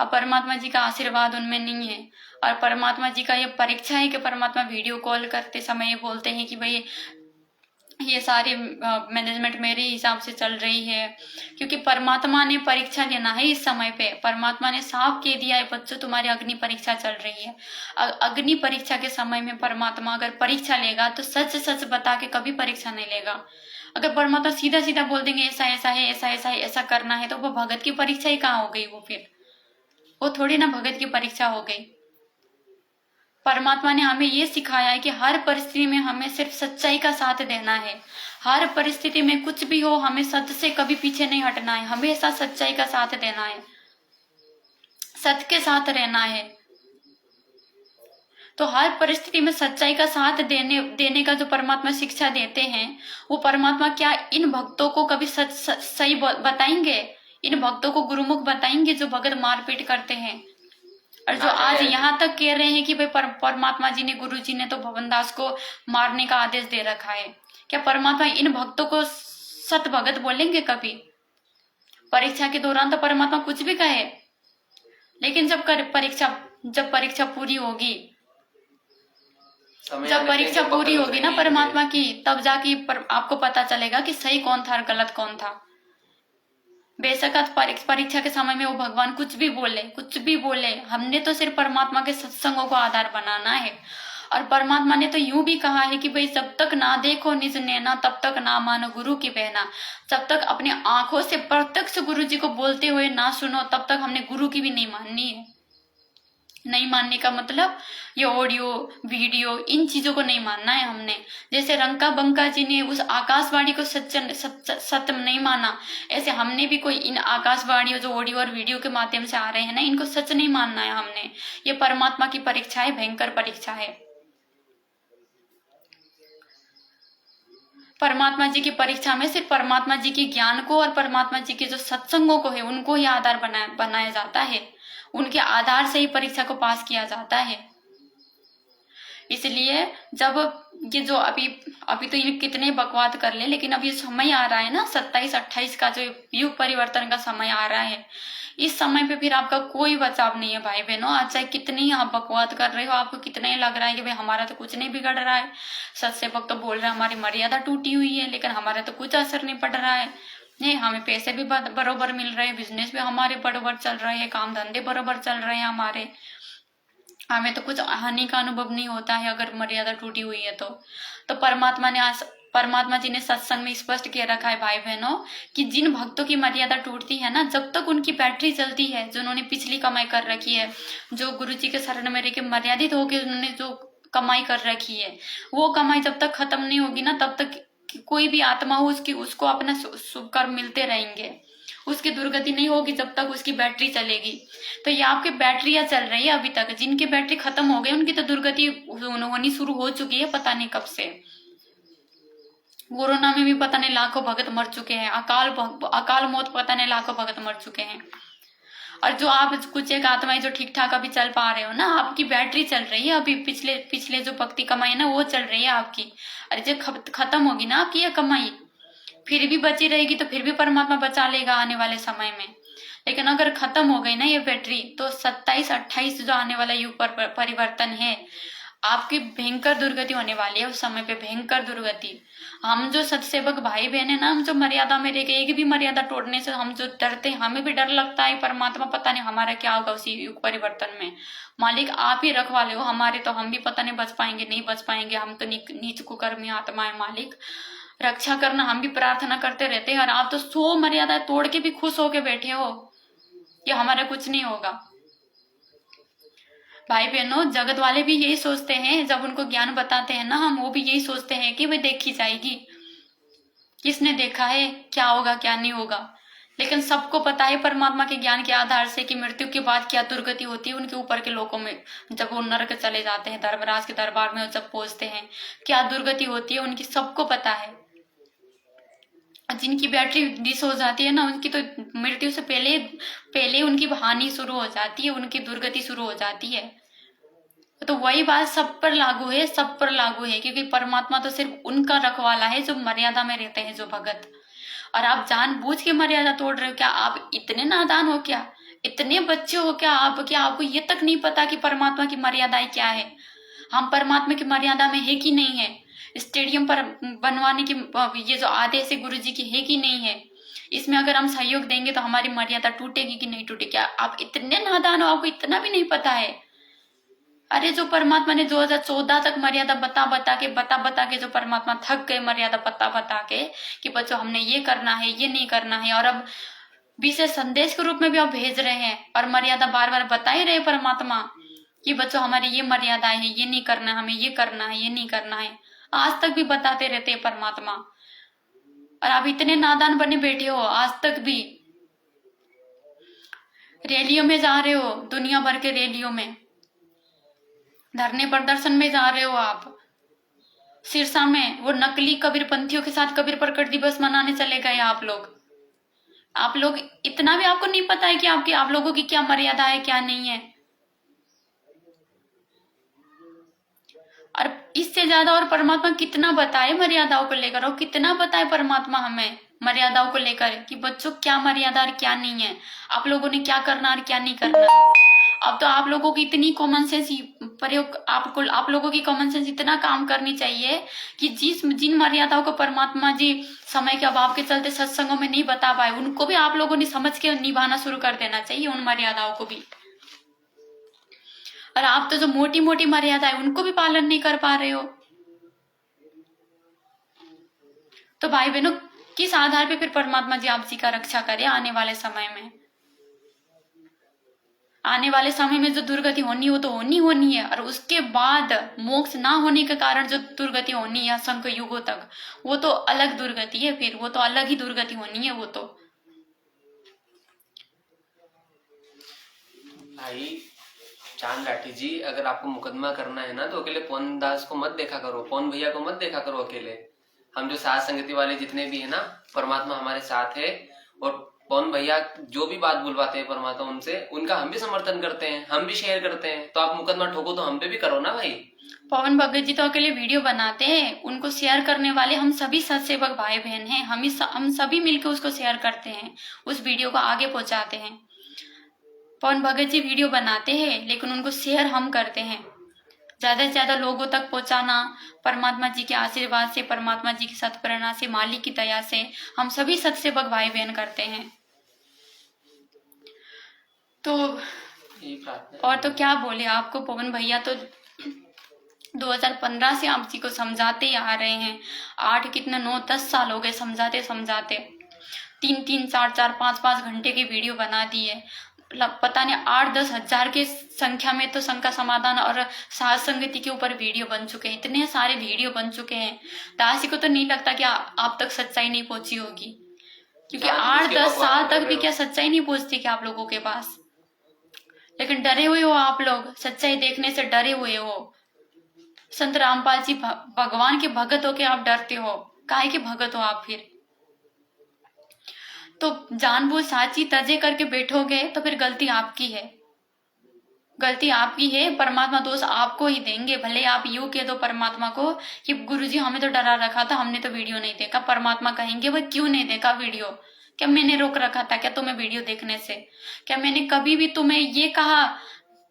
अब परमात्मा जी का आशीर्वाद उनमें नहीं है और परमात्मा जी का ये परीक्षा है कि परमात्मा वीडियो कॉल करते समय ये बोलते हैं कि भाई ये सारी मैनेजमेंट मेरे हिसाब से चल रही है, क्योंकि परमात्मा ने परीक्षा लेना है इस समय पे। परमात्मा ने साफ कह दिया है, बच्चों तुम्हारी अग्नि परीक्षा चल रही है। अग्नि परीक्षा के समय में परमात्मा अगर परीक्षा लेगा तो सच सच बता के कभी परीक्षा नहीं लेगा। अगर परमात्मा सीधा सीधा बोल देंगे ऐसा ऐसा है, ऐसा ऐसा है, ऐसा करना है, तो वो भगत की परीक्षा ही कहाँ हो गई? वो थोड़ी ना भगत की परीक्षा हो गई। परमात्मा ने हमें ये सिखाया है कि हर परिस्थिति में हमें सिर्फ सच्चाई का साथ देना है। हर परिस्थिति में कुछ भी हो, हमें सत्य से कभी पीछे नहीं हटना है, हमेशा सच्चाई का साथ देना है, सत्य के साथ रहना है। तो हर परिस्थिति में सच्चाई का साथ देने का जो परमात्मा शिक्षा देते हैं, वो परमात्मा क्या इन भक्तों को कभी सही बताएंगे? इन भक्तों को गुरुमुख बताएंगे जो भगत मारपीट करते हैं और जो आज यहाँ तक कह रहे हैं कि भाई परमात्मा जी ने, गुरु जी ने तो भवनदास को मारने का आदेश दे रखा है? क्या परमात्मा इन भक्तों को सत भगत बोलेंगे कभी? परीक्षा के दौरान तो परमात्मा कुछ भी कहे, लेकिन जब परीक्षा पूरी होगी, जब परीक्षा पूरी होगी ना परमात्मा की, तब जाके आपको पता चलेगा कि सही कौन था और गलत कौन था। बेशक परीक्षा के समय में वो भगवान कुछ भी बोले, हमने तो सिर्फ परमात्मा के सत्संगों को आधार बनाना है। और परमात्मा ने तो यूं भी कहा है कि भाई जब तक ना देखो निज नैना, तब तक ना मानो गुरु की बहना। जब तक अपने आंखों से प्रत्यक्ष गुरु जी को बोलते हुए ना सुनो, तब तक हमने गुरु की भी नहीं माननी है। नहीं मानने का मतलब ये ऑडियो वीडियो इन चीजों को नहीं मानना है हमने। जैसे रंका बंका जी ने उस आकाशवाणी को सत्य नहीं माना, ऐसे हमने भी कोई इन आकाशवाणियों जो ऑडियो और वीडियो के माध्यम से आ रहे हैं ना, इनको सच नहीं मानना है हमने। ये परमात्मा की परीक्षा है, भयंकर परीक्षा है। परमात्मा जी की परीक्षा में सिर्फ परमात्मा जी के ज्ञान को और परमात्मा जी के जो सत्संगों को है उनको ही आधार बनाया जाता है। उनके आधार से ही परीक्षा को पास किया जाता है। इसलिए जब ये जो अभी तो ये कितने बकवाद कर ले, लेकिन अब ये समय आ रहा है ना 27-28 का जो युग परिवर्तन का समय आ रहा है, इस समय पे फिर आपका कोई बचाव नहीं है भाई बहनों। आज चाहे कितनी आप बकवाद कर रहे हो, आपको कितना ही लग रहा है कि भाई हमारा तो कुछ नहीं बिगड़ रहा है, सत्य भक्त तो बोल रहे हैं हमारी मर्यादा टूटी हुई है, लेकिन हमारा तो कुछ असर नहीं पड़ रहा है। नहीं, हमें पैसे भी बरोबर मिल रहे हैं, बिजनेस भी हमारे बरोबर चल रहे हैं, काम धंधे बरोबर चल रहे हैं हमारे, हमें तो कुछ हानि का अनुभव नहीं होता है अगर मर्यादा टूटी हुई है तो परमात्मा जी ने सत्संग में स्पष्ट कह रखा है भाई बहनों कि जिन भक्तों की मर्यादा टूटती है ना, जब तक उनकी बैटरी चलती है, जो उन्होंने पिछली कमाई कर रखी है, जो गुरु जी के शरण में रह के मर्यादित होकर उन्होंने जो कमाई कर रखी है, वो कमाई जब तक खत्म नहीं होगी ना, तब तक कोई भी आत्मा हो उसको अपना शुभ कर्म मिलते रहेंगे, उसकी दुर्गति नहीं होगी जब तक उसकी बैटरी चलेगी। तो ये आपकी बैटरियां चल रही है अभी तक, जिनकी बैटरी खत्म हो गई उनकी तो दुर्गति होनी शुरू हो चुकी है, पता नहीं कब से। कोरोना में भी पता नहीं लाखों भगत मर चुके हैं, अकाल मौत पता नहीं लाखों भगत मर चुके हैं। और जो आप कुछ एक आत्माएं जो ठीक ठाक अभी चल पा रहे हो ना, आपकी बैटरी चल रही है अभी, पिछले जो भक्ति कमाई है ना वो चल रही है आपकी। अरे जब खत्म होगी ना आपकी ये कमाई, फिर भी बची रहेगी तो फिर भी परमात्मा बचा लेगा आने वाले समय में। लेकिन अगर खत्म हो गई ना ये बैटरी, तो 27-28 जो आने वाला युग पर परिवर्तन है, आपकी भयंकर दुर्गति होने वाली है उस समय पे, भयंकर दुर्गति। हम जो सत्सेवक भाई बहन है ना, हम जो मर्यादा में रह गए, एक भी मर्यादा तोड़ने से हम जो डरते हैं, हमें भी डर लगता है परमात्मा पता नहीं हमारा क्या होगा उसी युग परिवर्तन में। मालिक आप ही रखवाले हो हमारे, तो हम भी पता नहीं बच पाएंगे नहीं बच पाएंगे, हम तो नीच कुकर्मी आत्मा है। मालिक रक्षा करना, हम भी प्रार्थना करते रहते हैं, और आप तो 100 मर्यादा तोड़ के भी खुश होके बैठे हो कि हमारा कुछ नहीं होगा। भाई बहनों, जगत वाले भी यही सोचते हैं, जब उनको ज्ञान बताते हैं ना हम, वो भी यही सोचते हैं कि वे देखी जाएगी, किसने देखा है क्या होगा क्या नहीं होगा। लेकिन सबको पता है परमात्मा के ज्ञान के आधार से कि मृत्यु के बाद क्या दुर्गति होती है उनके ऊपर के लोगों में, जब वो नरक चले जाते हैं, धर्मराज के दरबार में जब पहुंचते हैं, क्या दुर्गति होती है उनकी सबको पता है। जिनकी बैटरी डिस हो जाती है ना, उनकी तो मृत्यु से पहले उनकी हानि शुरू हो जाती है, उनकी दुर्गति शुरू हो जाती है। तो वही बात सब पर लागू है, सब पर लागू है, क्योंकि परमात्मा तो सिर्फ उनका रखवाला है जो मर्यादा में रहते हैं, जो भगत। और आप जानबूझ के मर्यादा तोड़ रहे हो क्या? आप इतने नादान हो क्या? इतने बच्चे हो क्या आप? क्या आपको ये तक नहीं पता कि परमात्मा की मर्यादाएं क्या है? हम परमात्मा की मर्यादा में है कि नहीं है? स्टेडियम पर बनवाने की ये जो आदेश है गुरु जी की है कि नहीं है? इसमें अगर हम सहयोग देंगे तो हमारी मर्यादा टूटेगी कि नहीं टूटेगी? क्या आप इतने नादान हो, आपको इतना भी नहीं पता है? अरे जो परमात्मा ने 2014 तक मर्यादा बता के जो परमात्मा थक गए मर्यादा बता के कि बच्चों हमने ये करना है ये नहीं करना है, और अब विशेष संदेश के रूप में भी आप भेज रहे हैं और मर्यादा बार बार बता ही रहे परमात्मा कि बच्चों हमारी ये मर्यादाएं है, ये नहीं करना, हमें ये करना है, ये नहीं करना है। आज तक भी बताते रहते हैं परमात्मा, और आप इतने नादान बने बैठे हो आज तक भी। रैलियों में जा रहे हो, दुनिया भर के रैलियों में, धरने प्रदर्शन में जा रहे हो आप। सिरसा में वो नकली कबीरपंथियों के साथ कबीर प्रकट दिवस मनाने चले गए आप लोग इतना भी आपको नहीं पता है कि आप लोगों की क्या मर्यादा है क्या नहीं है। और इससे ज्यादा और परमात्मा कितना बताए मर्यादाओं को लेकर, और कितना बताए परमात्मा हमें मर्यादाओं को लेकर कि बच्चों क्या मर्यादा और क्या नहीं है, आप लोगों ने क्या करना और क्या नहीं करना। अब तो आप लोगों की इतनी कॉमन सेंस प्रयोग, आप लोगों की कॉमन सेंस इतना काम करनी चाहिए कि जिन मर्यादाओं को परमात्मा जी समय के अभाव के चलते सत्संगों में नहीं बता पाए, उनको भी आप लोगों ने समझ के निभाना शुरू कर देना चाहिए, उन मर्यादाओं को भी। और आप तो जो मोटी मोटी मर्यादा है उनको भी पालन नहीं कर पा रहे हो। तो भाई बहनों, किस आधार पे फिर परमात्मा जी आप जी का रक्षा करे आने वाले समय में? आने वाले समय में जो दुर्गति होनी वो तो होनी है, और उसके बाद मोक्ष ना होने के कारण जो दुर्गति होनी है असंख्य युगों तक, वो तो अलग दुर्गति है, फिर वो तो अलग ही दुर्गति होनी है वो तो। भाई चांद लाठी जी, अगर आपको मुकदमा करना है ना तो अकेले पवन दास को मत देखा करो, पवन भैया को मत देखा करो अकेले। हम जो साथ संगति वाले जितने भी है ना, परमात्मा हमारे साथ है, और पवन भैया जो भी बात बुलवाते हैं परमात्मा उनसे, उनका हम भी समर्थन करते हैं, हम भी शेयर करते हैं। तो आप मुकदमा ठोको तो हम पे भी करो ना भाई। पवन भगत जी तो अकेले वीडियो बनाते हैं, उनको शेयर करने वाले हम सभी सत्सेवक भाई बहन हैं, हम सभी मिलकर उसको शेयर करते हैं, उस वीडियो को आगे पहुंचाते हैं। पवन भगत जी वीडियो बनाते हैं लेकिन उनको शेयर हम करते हैं, ज्यादा से ज्यादा लोगों तक पहुंचाना परमात्मा जी के आशीर्वाद से, परमात्मा जी की सत्प्रेरणा से, मालिक की दया से हम सभी सत्सेवक भाई बहन करते हैं। तो और तो क्या बोले आपको, पवन भैया तो 2015 से आप जी को समझाते ही आ रहे हैं, 9-10 साल हो गए समझाते 3-3, 4-4, 5-5 घंटे की वीडियो बना दी है। पता नहीं 8-10 हजार के संख्या में तो शंका समाधान और साध संगति के ऊपर वीडियो बन चुके हैं, इतने सारे वीडियो बन चुके हैं। दासी को तो नहीं लगता कि आप तक सच्चाई नहीं पहुंची होगी, क्योंकि 8-10 साल तक भी क्या सच्चाई नहीं पहुंचती क्या आप लोगों के पास? लेकिन डरे हुए हो आप लोग, सच्चाई देखने से डरे हुए हो। संत रामपाल जी भगवान के भगत होके आप डरते हो, काहे के भगत हो आप फिर? तो जानबूझ साची तजे करके बैठोगे तो फिर गलती आपकी है, गलती आपकी है। परमात्मा दोष आपको ही देंगे। भले आप यूं कह दो परमात्मा को कि गुरुजी हमें तो डरा रखा था, हमने तो वीडियो नहीं देखा। परमात्मा कहेंगे वह क्यों नहीं देखा वीडियो? क्या मैंने रोक रखा था क्या तुम्हें वीडियो देखने से? क्या मैंने कभी भी तुम्हें ये कहा,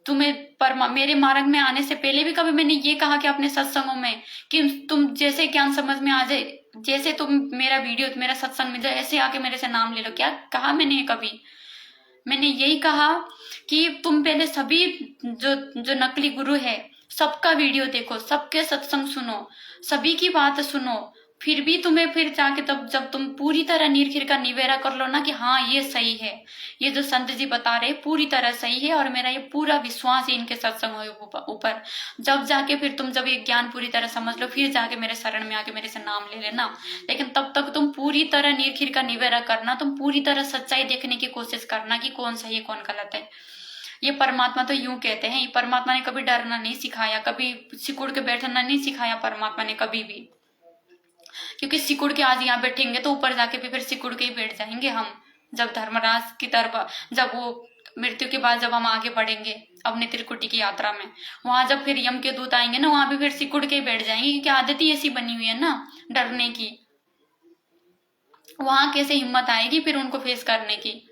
तुम्हें मेरे मार्ग में आने से पहले भी कभी मैंने ये कहा कि अपने सत्संगों में कि तुम जैसे ज्ञान समझ में आ जाए, जैसे तुम मेरा वीडियो मेरा सत्संग में जाए ऐसे आके मेरे से नाम ले लो? क्या कहा मैंने कभी? मैंने यही कहा कि तुम पहले सभी जो नकली गुरु है सबका वीडियो देखो, सबके सत्संग सुनो, सभी की बात सुनो, फिर भी तुम्हें फिर जाके तब जब तुम पूरी तरह निर्खिर का निवेरा कर लो ना कि हाँ ये सही है, ये जो संत जी बता रहे पूरी तरह सही है और मेरा ये पूरा विश्वास है इनके सत्संग ऊपर, जब जाके फिर तुम जब ये ज्ञान पूरी तरह समझ लो फिर जाके मेरे शरण में आके मेरे से नाम ले लेना। लेकिन तब तक तुम पूरी तरह निर्खिर का निवेरा करना, तुम पूरी तरह सच्चाई देखने की कोशिश करना कि कौन सही है कौन गलत है। ये परमात्मा तो यूं कहते हैं, ये परमात्मा ने कभी डरना नहीं सिखाया, कभी सिकुड़ के बैठना नहीं सिखाया परमात्मा ने कभी भी। क्योंकि सिकुड़ के आज यहाँ बैठेंगे तो ऊपर जाके भी फिर सिकुड़ के ही बैठ जाएंगे हम। जब धर्मराज की तरफ, जब वो मृत्यु के बाद जब हम आगे बढ़ेंगे अपने त्रिकुटी की यात्रा में, वहां जब फिर यम के दूत आएंगे ना, वहां भी फिर सिकुड़ के ही बैठ जाएंगे, क्योंकि आदत ही ऐसी बनी हुई है ना डरने की। वहां कैसे हिम्मत आएगी फिर उनको फेस करने की?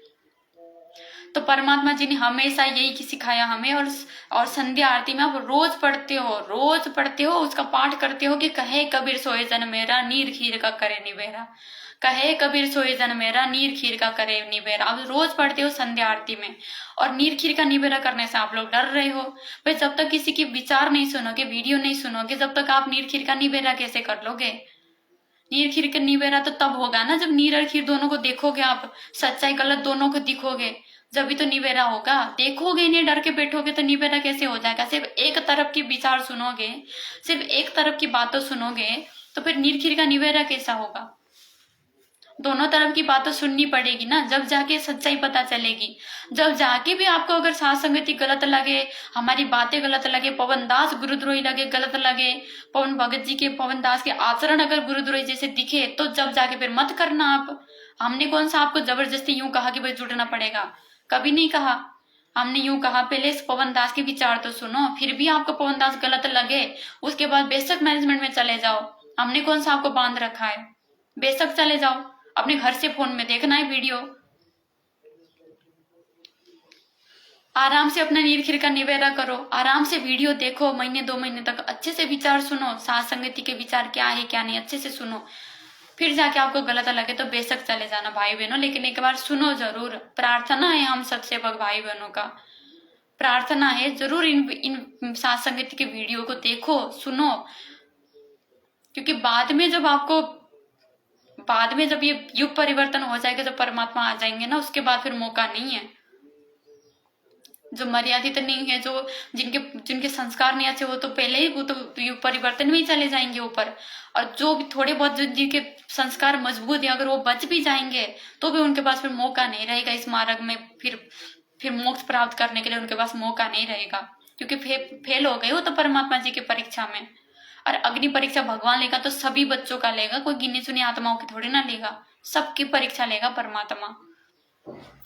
तो परमात्मा जी ने हमेशा यही सिखाया हमें। और संध्या आरती में आप रोज पढ़ते हो, उसका पाठ करते हो कि कहे कबीर सोए जन मेरा नीर खीर का करे निबेरा, कहे कबीर सोए जन मेरा नीर खीर का करे निबेरा। आप रोज पढ़ते हो संध्या आरती में, और नीर खीर का निबेरा करने से आप लोग डर रहे हो। भाई जब तक किसी की विचार नहीं सुनोगे, वीडियो नहीं सुनोगे, जब तक आप नीर खीर का निबेरा कैसे कर लोगे? नीर खीर का निबेरा तो तब होगा ना जब नीर और खीर दोनों को देखोगे, आप सच्चाई गलत दोनों को दिखोगे, जब भी तो निबेरा होगा। देखोगे नहीं, डर के बैठोगे तो निबेरा कैसे हो जाएगा? सिर्फ एक तरफ की विचार सुनोगे, सिर्फ एक तरफ की बातों सुनोगे तो फिर नीर का निबेरा कैसा होगा? दोनों तरफ की बातों सुननी पड़ेगी ना, जब जाके सच्चाई पता चलेगी। जब जाके भी आपको अगर साथ संगति गलत लगे, हमारी बातें गलत लगे, पवन दास गुरुद्रोही लगे, गलत लगे, पवन भगत जी के, पवन दास के आचरण अगर गुरुद्रोही जैसे दिखे, तो जब जाके फिर मत करना आप। हमने कौन सा आपको जबरदस्ती यूं कहा कि भाई जुड़ना पड़ेगा? कभी नहीं कहा। हमने यूं कहा पहले इस पवन दास के विचार तो सुनो, फिर भी आपको पवन दास गलत लगे उसके बाद बेशक मैनेजमेंट में चले जाओ। हमने कौन सा आपको बांध रखा है? बेशक चले जाओ, अपने घर से फोन में देखना है वीडियो, आराम से अपना नीरखिर का निवेदा करो, आराम से वीडियो देखो, महीने 2 महीने तक अच्छे से विचार सुनो, साथ संगति के विचार क्या है क्या नहीं अच्छे से सुनो, फिर जाके आपको गलत लगे तो बेशक चले जाना भाई बहनों। लेकिन एक बार सुनो जरूर। प्रार्थना है हम सत्सेवक भाई बहनों का, प्रार्थना है जरूर इन साथ संगति के वीडियो को देखो सुनो, क्योंकि बाद में जब ये युग परिवर्तन हो जाएगा, जब परमात्मा आ जाएंगे ना, उसके बाद फिर मौका नहीं है। जो मर्यादित नहीं है, जो जिनके संस्कार नहीं अच्छे, वो तो पहले ही वो तो युग परिवर्तन में ही चले जाएंगे ऊपर। और जो भी थोड़े बहुत जिनके संस्कार मजबूत है, अगर वो बच भी जाएंगे तो भी उनके पास फिर मौका नहीं रहेगा इस मार्ग में, फिर मोक्ष प्राप्त करने के लिए उनके पास मौका नहीं रहेगा, क्योंकि फेल हो गए हो तो परमात्मा जी की परीक्षा में। और अग्नि परीक्षा भगवान लेगा तो सभी बच्चों का लेगा, कोई गिनी चुनी आत्माओं की थोड़ी ना लेगा, सबकी परीक्षा लेगा परमात्मा,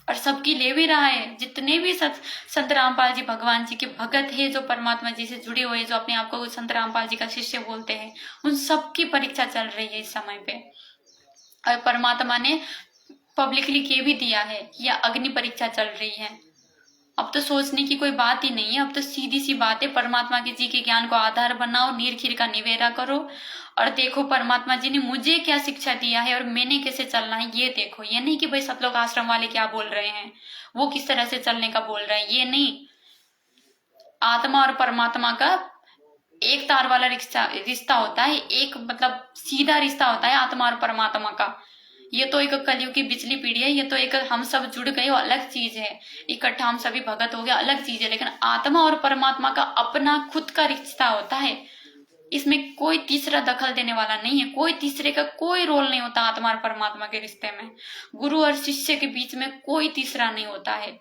और सबकी ले भी रहा है। जितने भी संत रामपाल जी भगवान जी के भगत है, जो परमात्मा जी से जुड़े हुए, जो अपने आप को संत रामपाल जी का शिष्य बोलते हैं, उन सबकी परीक्षा चल रही है इस समय पे। और परमात्मा ने पब्लिकली कह भी दिया है कि यह अग्नि परीक्षा चल रही है। अब तो सोचने की कोई बात ही नहीं है, अब तो सीधी सी बात है, परमात्मा के जी के ज्ञान को आधार बनाओ, नीरखीर का निवेरा करो और देखो परमात्मा जी ने मुझे क्या शिक्षा दिया है और मैंने कैसे चलना है ये देखो। ये नहीं कि भाई सतलोक आश्रम वाले क्या बोल रहे हैं, वो किस तरह से चलने का बोल रहे हैं, ये नहीं। आत्मा और परमात्मा का एक तार वाला रिश्ता होता है, एक मतलब सीधा रिश्ता होता है आत्मा और परमात्मा का। ये तो एक कलयुग की बिजली पीढ़ी है, ये तो एक हम सब जुड़ गए वो अलग चीज है, इकट्ठा हम सभी भगत हो गए अलग चीज है। लेकिन आत्मा और परमात्मा का अपना खुद का रिश्ता होता है, इसमें कोई तीसरा दखल देने वाला नहीं है, कोई तीसरे का कोई रोल नहीं होता आत्मा और परमात्मा के रिश्ते में। गुरु और शिष्य के बीच में कोई तीसरा नहीं होता है।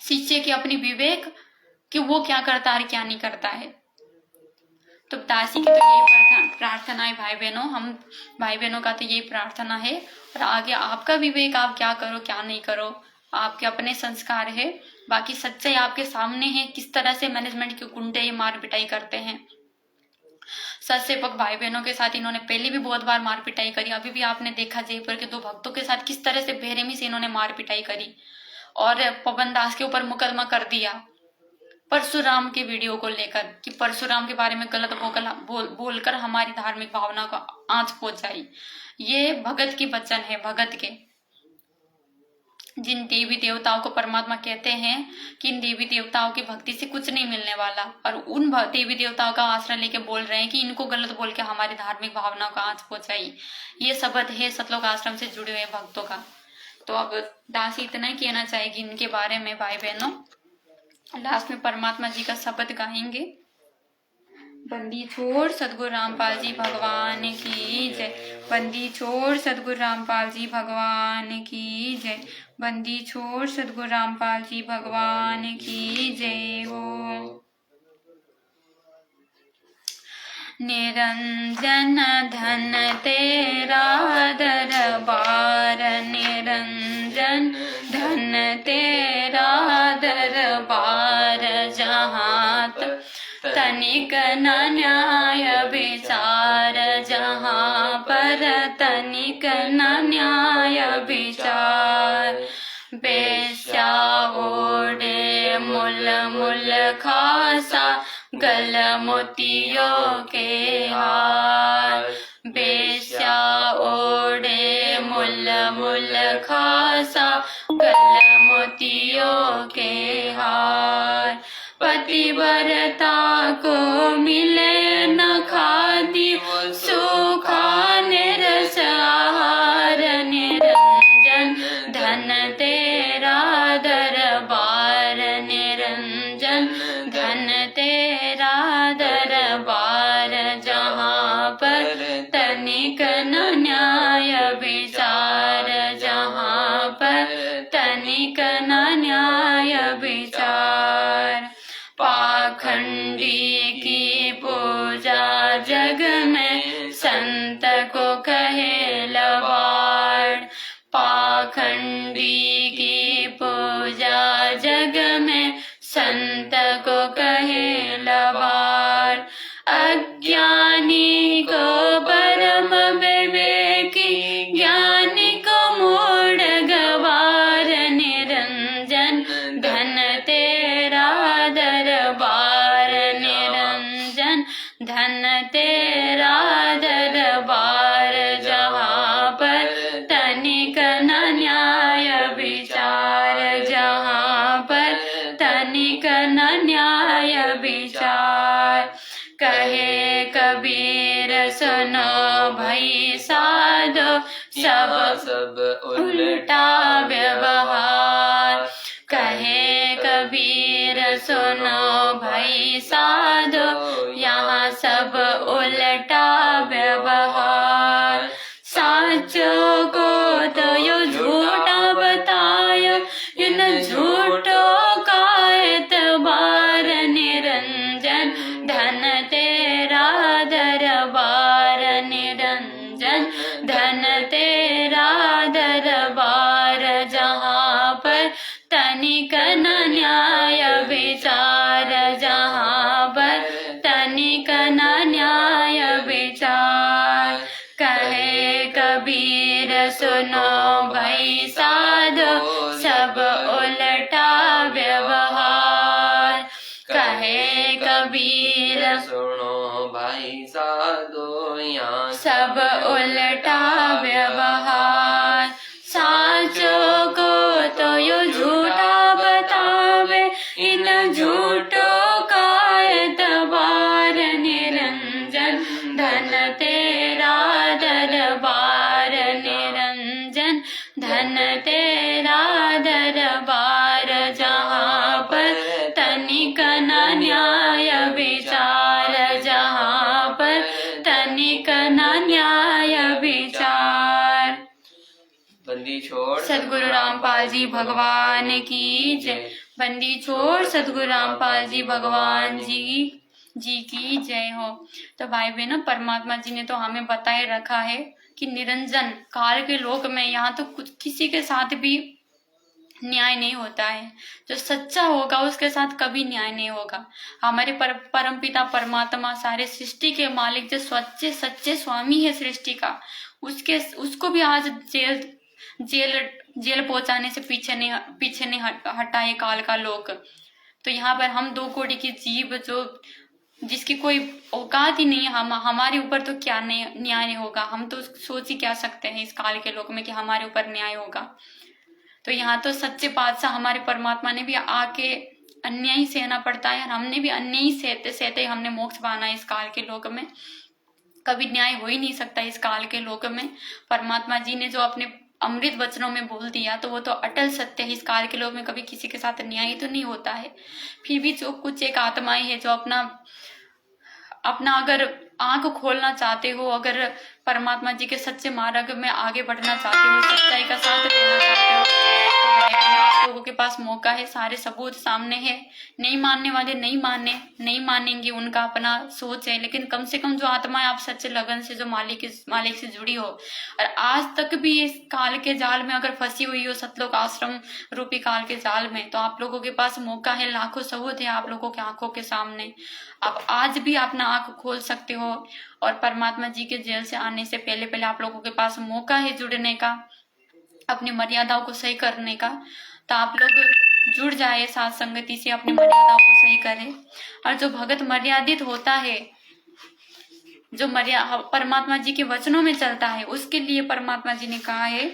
शिष्य की अपनी विवेक कि वो क्या करता है क्या नहीं करता है। तो दासी की तो यही प्रार्थना है भाई बहनों, हम भाई बहनों का तो यही प्रार्थना है। और आगे आपका विवेक, आप क्या करो क्या नहीं करो, आपके अपने संस्कार है। बाकी सच्चाई आपके सामने है, किस तरह से मैनेजमेंट के गुंडे ये मार पिटाई करते हैं। सत्सेवक भाई बहनों के साथ इन्होंने पहले भी बहुत बार मार पिटाई करी। अभी भी आपने देखा जयपुर के 2 भक्तों के साथ किस तरह से बेरहमी से इन्होंने मार पिटाई करी और पवन दास के ऊपर मुकदमा कर दिया परशुराम के वीडियो को लेकर, कि परशुराम के बारे में गलत बोलकर हमारी धार्मिक भावना को आंच पहुंचाई। ये भगत की वचन है, भगत के। जिन देवी देवताओं को परमात्मा कहते हैं कि इन देवी देवताओं की भक्ति से कुछ नहीं मिलने वाला, और उन देवी देवताओं का आश्रय लेके बोल रहे हैं कि इनको गलत बोल के हमारी धार्मिक भावना को आंच पहुंचाई। ये शब्द है सतलोक आश्रम से जुड़े हुए भक्तों का। तो अब दासी इतना ही कहना चाहेगी इनके बारे में भाई बहनों। लास्ट में परमात्मा जी का शब्द गाएंगे। बंदी छोड़ सदगुरु रामपाल जी भगवान की जय। बंदी छोड़ सदगुरु रामपाल जी भगवान की जय। बंदी छोड़ सदगुरु रामपाल जी भगवान की जय हो। निरंजन धन तेरा दरबार, निरंजन धन तेरा दरबार, जहाँ तनिक न न्याय विचार, जहाँ पर तनिक न न्याय विचार। बेश्या ओढ़े मुल मुल खासा, गल मोतियों के हार। बेश्या ओढ़े मुल मुल खासा, गल मोतियों के हार। पतिव्रता को मिले न खादी, सूखा निरस आहार। निरंजन धन तेरा दरबार, निरंजन धन तेरा दरबार, जहाँ पर तनिक न न्याय विचार, जहाँ पर तनिक न न्याय विचार। पाखंडी की पूजा जग में संत को कहे लबाड़। पाखंडी की पूजा जग में संत को कहे लबाड़। अज्ञानी को परम विवेकी, ज्ञानी को मूढ़ गवार। निरंजन धन तेरा दरबार, निरंजन धन तेरा दरबार, जहाँ पर तनिक न न्याय विचार, जहाँ पर तनिक न न्याय विचार। कहे कबीर सुनो भई साधो, सब उल्टा व्यवहार। कहे कबीर सुनो भई साधो, यहाँ सब उल्टा व्यवहार। साचो को तो यो झूठा बतायो, इन झूठों का एतबार। निरंजन धन तेरा दरबार, निरंजन धन तेरा दरबार, जहाँ पर तनिक न न्याय विचार, जहाँ पर तनिक न न्याय विचार। कहे कबीर सुनो भई साधो, सब उल्टा व्यवहार। कहे कबीर सुनो भाई साधो, यहाँ सब उल्टा व्यवहार। साचो को तो यो झूठा बतावे, इन झूठों का एतबार। निरंजन धन तेरा दरबार, निरंजन धन तेरा दरबार, जहाँ पर तनिक न न्याय विचार, जहाँ पर तनिक न न्याय विचार। बंदी छोड़ सदगुरु रामपाल जी भगवान की जय। बंदी छोड़ सदगुरु रामपाल जी भगवान जी जी की जय हो। तो भाई बहनों, परमात्मा जी ने तो हमें बताए रखा है कि निरंजन काल के लोक में यहाँ तो कुछ किसी के साथ भी न्याय नहीं होता है। जो सच्चा होगा उसके साथ कभी न्याय नहीं होगा। हमारे परम पिता परमात्मा, सारे सृष्टि के मालिक, जो सच्चे सच्चे स्वामी है सृष्टि का, उसको भी आज जेल पहुंचाने से पीछे नहीं हटाए काल का लोक। तो यहाँ पर हम 2 कोटि की जीव जो जिसकी कोई औकात ही नहीं है, हमारे ऊपर तो क्या न्याय नहीं होगा। हम तो सोच ही क्या सकते हैं इस काल के लोक में कि हमारे ऊपर न्याय होगा। तो यहाँ तो सच्चे पातशाह हमारे परमात्मा ने भी आके अन्याय सहना पड़ता है, और हमने भी अन्याय सहते सहते हमने मोक्ष पाना है इस काल के लोक में। कभी न्याय हो ही नहीं सकता इस काल के लोक में। परमात्मा जी ने जो अपने अमृत वचनों में बोल दिया तो वो तो अटल सत्य है। इस काल के लोक में कभी किसी के साथ न्याय तो नहीं होता है। फिर भी जो कुछ एक आत्माएं है जो अपना अगर आंख खोलना चाहते हो, अगर परमात्मा जी के सच्चे मार्ग में आगे बढ़ना चाहते हो, सच्चाई का साथ देना चाहते हो, तो भाई बहनों आप लोगों के पास मौका है। सारे सबूत सामने है। नहीं मानने वाले नहीं मानेंगे, उनका अपना सोच है। लेकिन कम से कम जो आत्माएं आप सच्चे लगन से जो मालिक से जुड़ी हो और आज तक भी इस काल के जाल में अगर फंसी हुई हो, सतलोक आश्रम रूपी काल के जाल में, तो आप लोगों के पास मौका है। लाखों सबूत है आप लोगों की आंखों के सामने। आप आज भी अपना आंख खोल सकते हो, और परमात्मा जी के जेल से आने से पहले आप लोगों के पास मौका है जुड़ने का, अपनी मर्यादाओं को सही करने का। तो आप लोग जुड़ जाए साथ संगति से, अपनी मर्यादाओं को सही करें। और जो भगत मर्यादित होता है, जो परमात्मा जी के वचनों में चलता है, उसके लिए परमात्मा जी ने कहा है,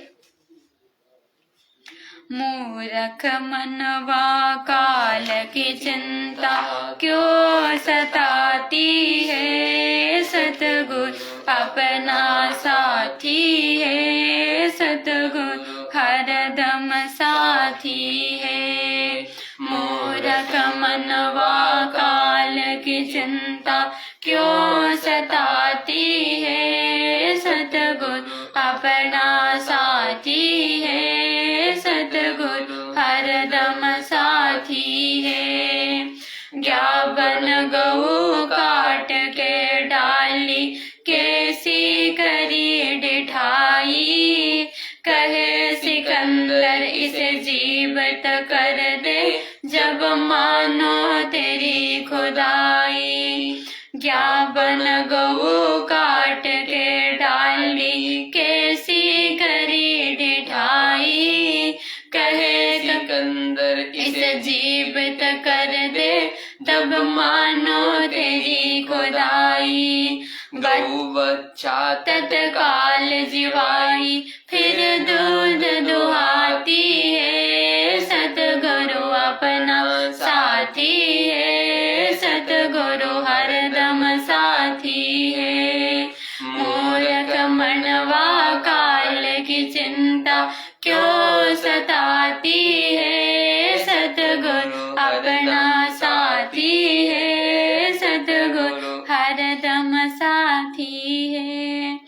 मूर्ख मनवा काल की चिंता क्यों सताती है, सतगुरु अपना साथी है, सतगुरु हरदम साथी है। मूर्ख मनवा काल की चिंता क्यों सताती है, सतगुरु अपना साथी है, सतगुरु हरदम साथी है। ज्ञापन गऊ काट के डाली, कैसी करी डिठाई, कहे सिकंदर इसे जीवित कर दे, जब मानो तेरी खुदाई। ज्ञापन गऊ काट के डाली, कैसी करी डिठाई, कहे सिकंदर इसे जीवित कर दे, तब मानो तेरी खुदाई। गऊ बच्चा तत्काल जिवाई, फिर दूध दुहाती है, सतगुरु अपना साथी है, सतगुरु हरदम साथी है। मूर्ख मनवा काल की चिंता क्यों सताती है, सतगुरु अपना साथी है, सतगुरु हरदम साथी है।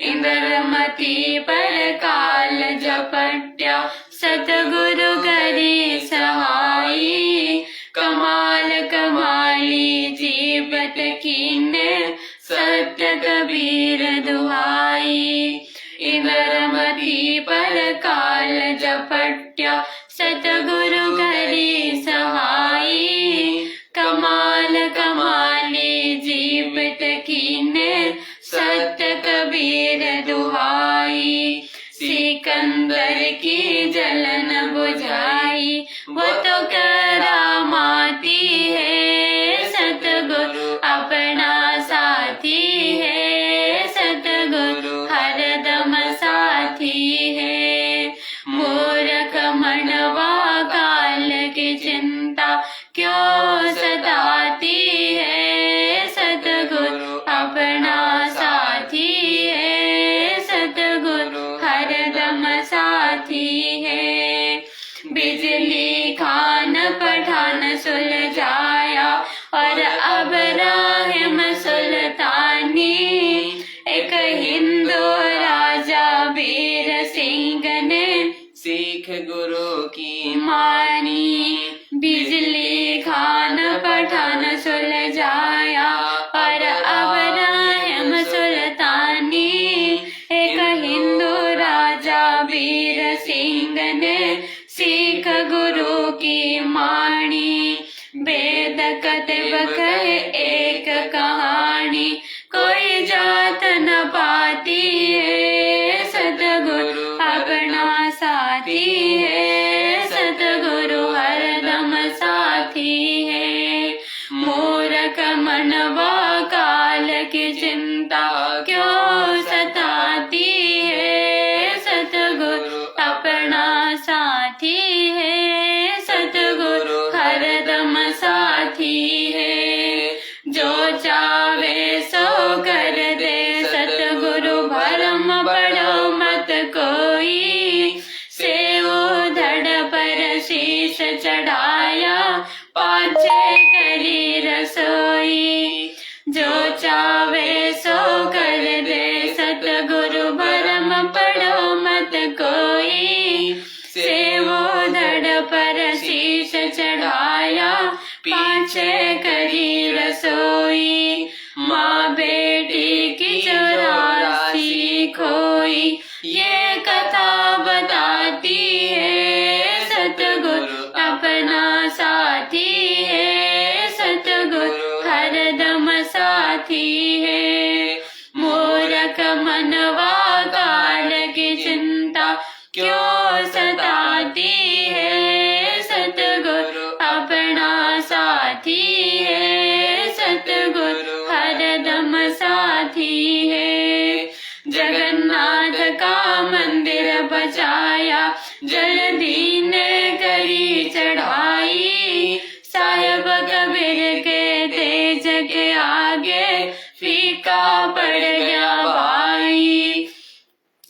इंद्रमती पर काल झपट्या, सतगुरु करी सहाई, कमाल कमाली जीवत कीने, सत्य कबीर दुहाई। इंद्रमती पर काल झपट्या, सतगुरु करी सहाई, कमाल कमाली जीवित कीने, सत्य कबीर दुहाई। सिकंदर की जलन बुझाई, वो तो करामाती है, सतगुरु अपना साथी है, सतगुरु हरदम साथी है। मूर्ख मनवा काल की चिंता क्यों सताती है, सतगुरु अपना साथी है, सतगुरु हरदम साथी है। बिजली खान पठान सुलझाया, और अब राहिम सुल्तानी, एक हिंदू राजा वीर सिंह ने सिख गुरु की मानी। बिजली खान पठान सुलझाया, कहे एक कहानी, कोई जात न पाती है, सतगुरु अपना साथी है, सतगुरु हरदम साथी है। मूर्ख मनवा काल की चिंता क्यों सताती है, सतगुरु अपना साथी है, सतगुरु हरदम साथी है। जो चाहे सो कर दे सतगुरु, भरम पड़ो मत कोई, सेव धड़ पर शीश चढ़ाया, पाछे करी रसोई। जो चाहे सो कर दे सतगुरु, भरम पड़ो मत कोई, सेव धड़ पर शीश चढ़ाया, पाछे करी रसोई। माँ बेटी की 84 खोई, ये कथा बताती है, सतगुरु अपना साथी है, सतगुरु हरदम साथी है। मूर्ख मनवा काल की चिंता क्यों सताती है, सतगुरु अपना साथी है, सतगुरु हरदम साथी है। जगन्नाथ का मंदिर बचाया, जल्दी ने करी चढ़ाई, साहेब कबीर के तेज के आगे फीका पड़ गया भाई।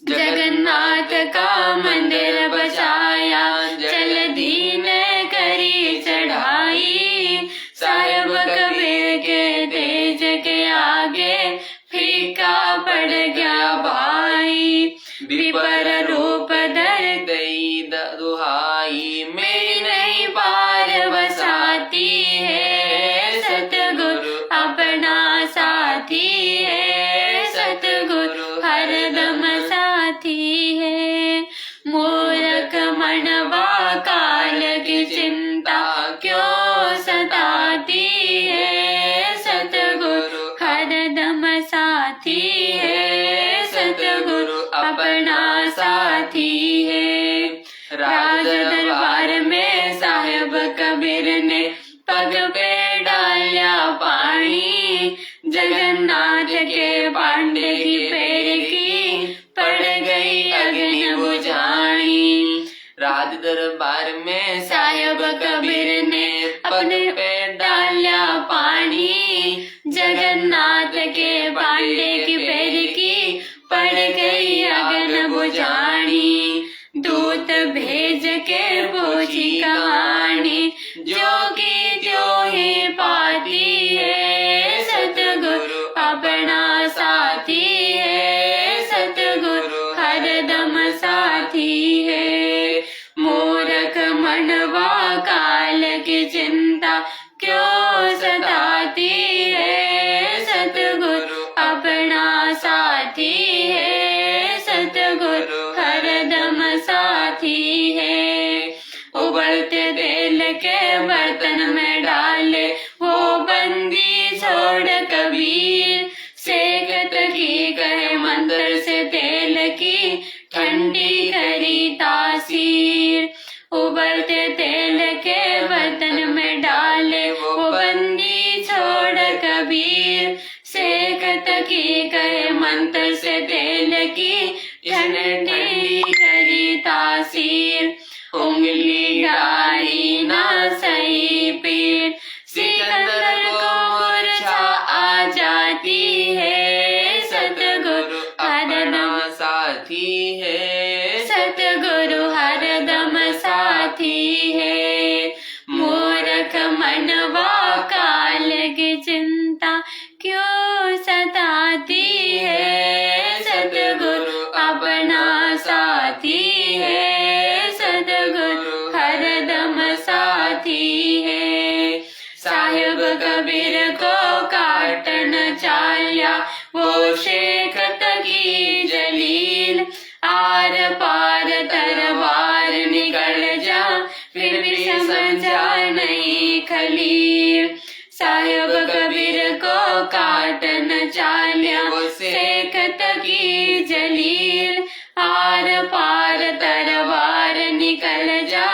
जगन्नाथ का मंदिर बचाया, जल्दी ने करी चढ़ाई, साहेब कबीर के तेज के आगे फीका पड़ गया भाई। विपर रूप धर गई दुहाई, मेरी नहीं पार बसाती है, सतगुरु अपना साथी है, सतगुरु हरदम साथी है। मूर्ख मनवा काल की चिंता क्यों सताती है, सतगुरु हरदम साथी है, सतगुरु अपना साथी है। राज दरबार में साहेब कबीर ने पग पे डाला पानी, जगन्नाथ के पांडे की पैर की पड़ गई अग्नि बुझानी। राज दरबार में साहेब कबीर ने अपने पे डाला पानी, जगन्नाथ के पांडे की पैर की पड़ गई अग्नि बुझानी। दूत भेज के पूछी कहानी, जो की जो ही पाती है, सतगुरु अपना साथी है, सतगुरु हरदम साथी है। मूर्ख मनवा काल की चिंता क्यों सताती है, सतगुरु अपना साथी है, सतगुरु हरदम साथी है। उबलते तेल के बर्तन में डाले वो बंदी छोड़ कबीर, सेकत की कहे मंत्र से तेल की ठंडी करी तासीर। उबलते तेल के बर्तन में डाले वो बंदी छोड़ कबीर, सेकत की कहे मंत्र से तेल की ठंडी करी तासीर। उंगली डाली ना सही पीर, सिकंदर को मूर्छा आ जाती है, सतगुरु हरदम साथी है, सतगुरु हरदम साथी है। मूर्ख मनवा काल की चिंता क्यों सताती है, सतगुरु अपना साथी है, सतगुरु हरदम साथी है। साहेब कबीर को काटन चाल्या, वो शेखत की जलील, आर पार तरवार निकल जा, फिर भी समझा नहीं खलील। साहेब काट न चाल्या सेखत की जलील। आर पार तरवार निकल जा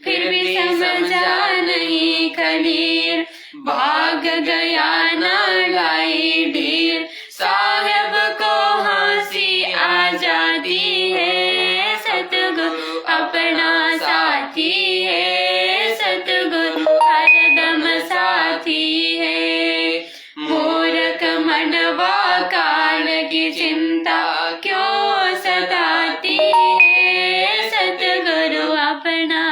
फिर भी समझा नहीं खलील। भाग गया ना लाई ढील साहेब को हंसी आ जाती है। सतगुरु अपना साथी है, सतगुरु हरदम साथी है। मूर्ख मनवा काल की चिंता क्यों सताती है। सतगुरु अपना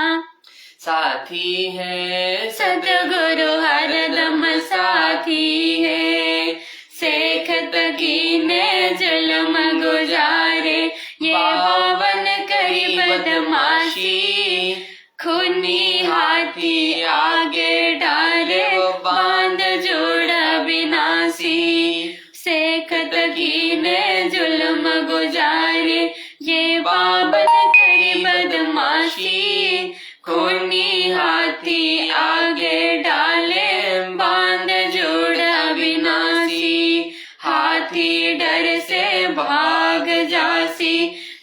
साथी है, सतगुरु हरदम साथी है। सेखत कीने जुल्म गुजारे ये बावन करी बदमाशी। खूनी हाथी आगे डाले बांध जोड़ विनाशी। सेखत कीने जुल्म गुजारे ये बावन करी बदमाशी। खूनी हाथी आगे डाले बांध जोड़ अविनाशी। हाथी डर से भाग जासी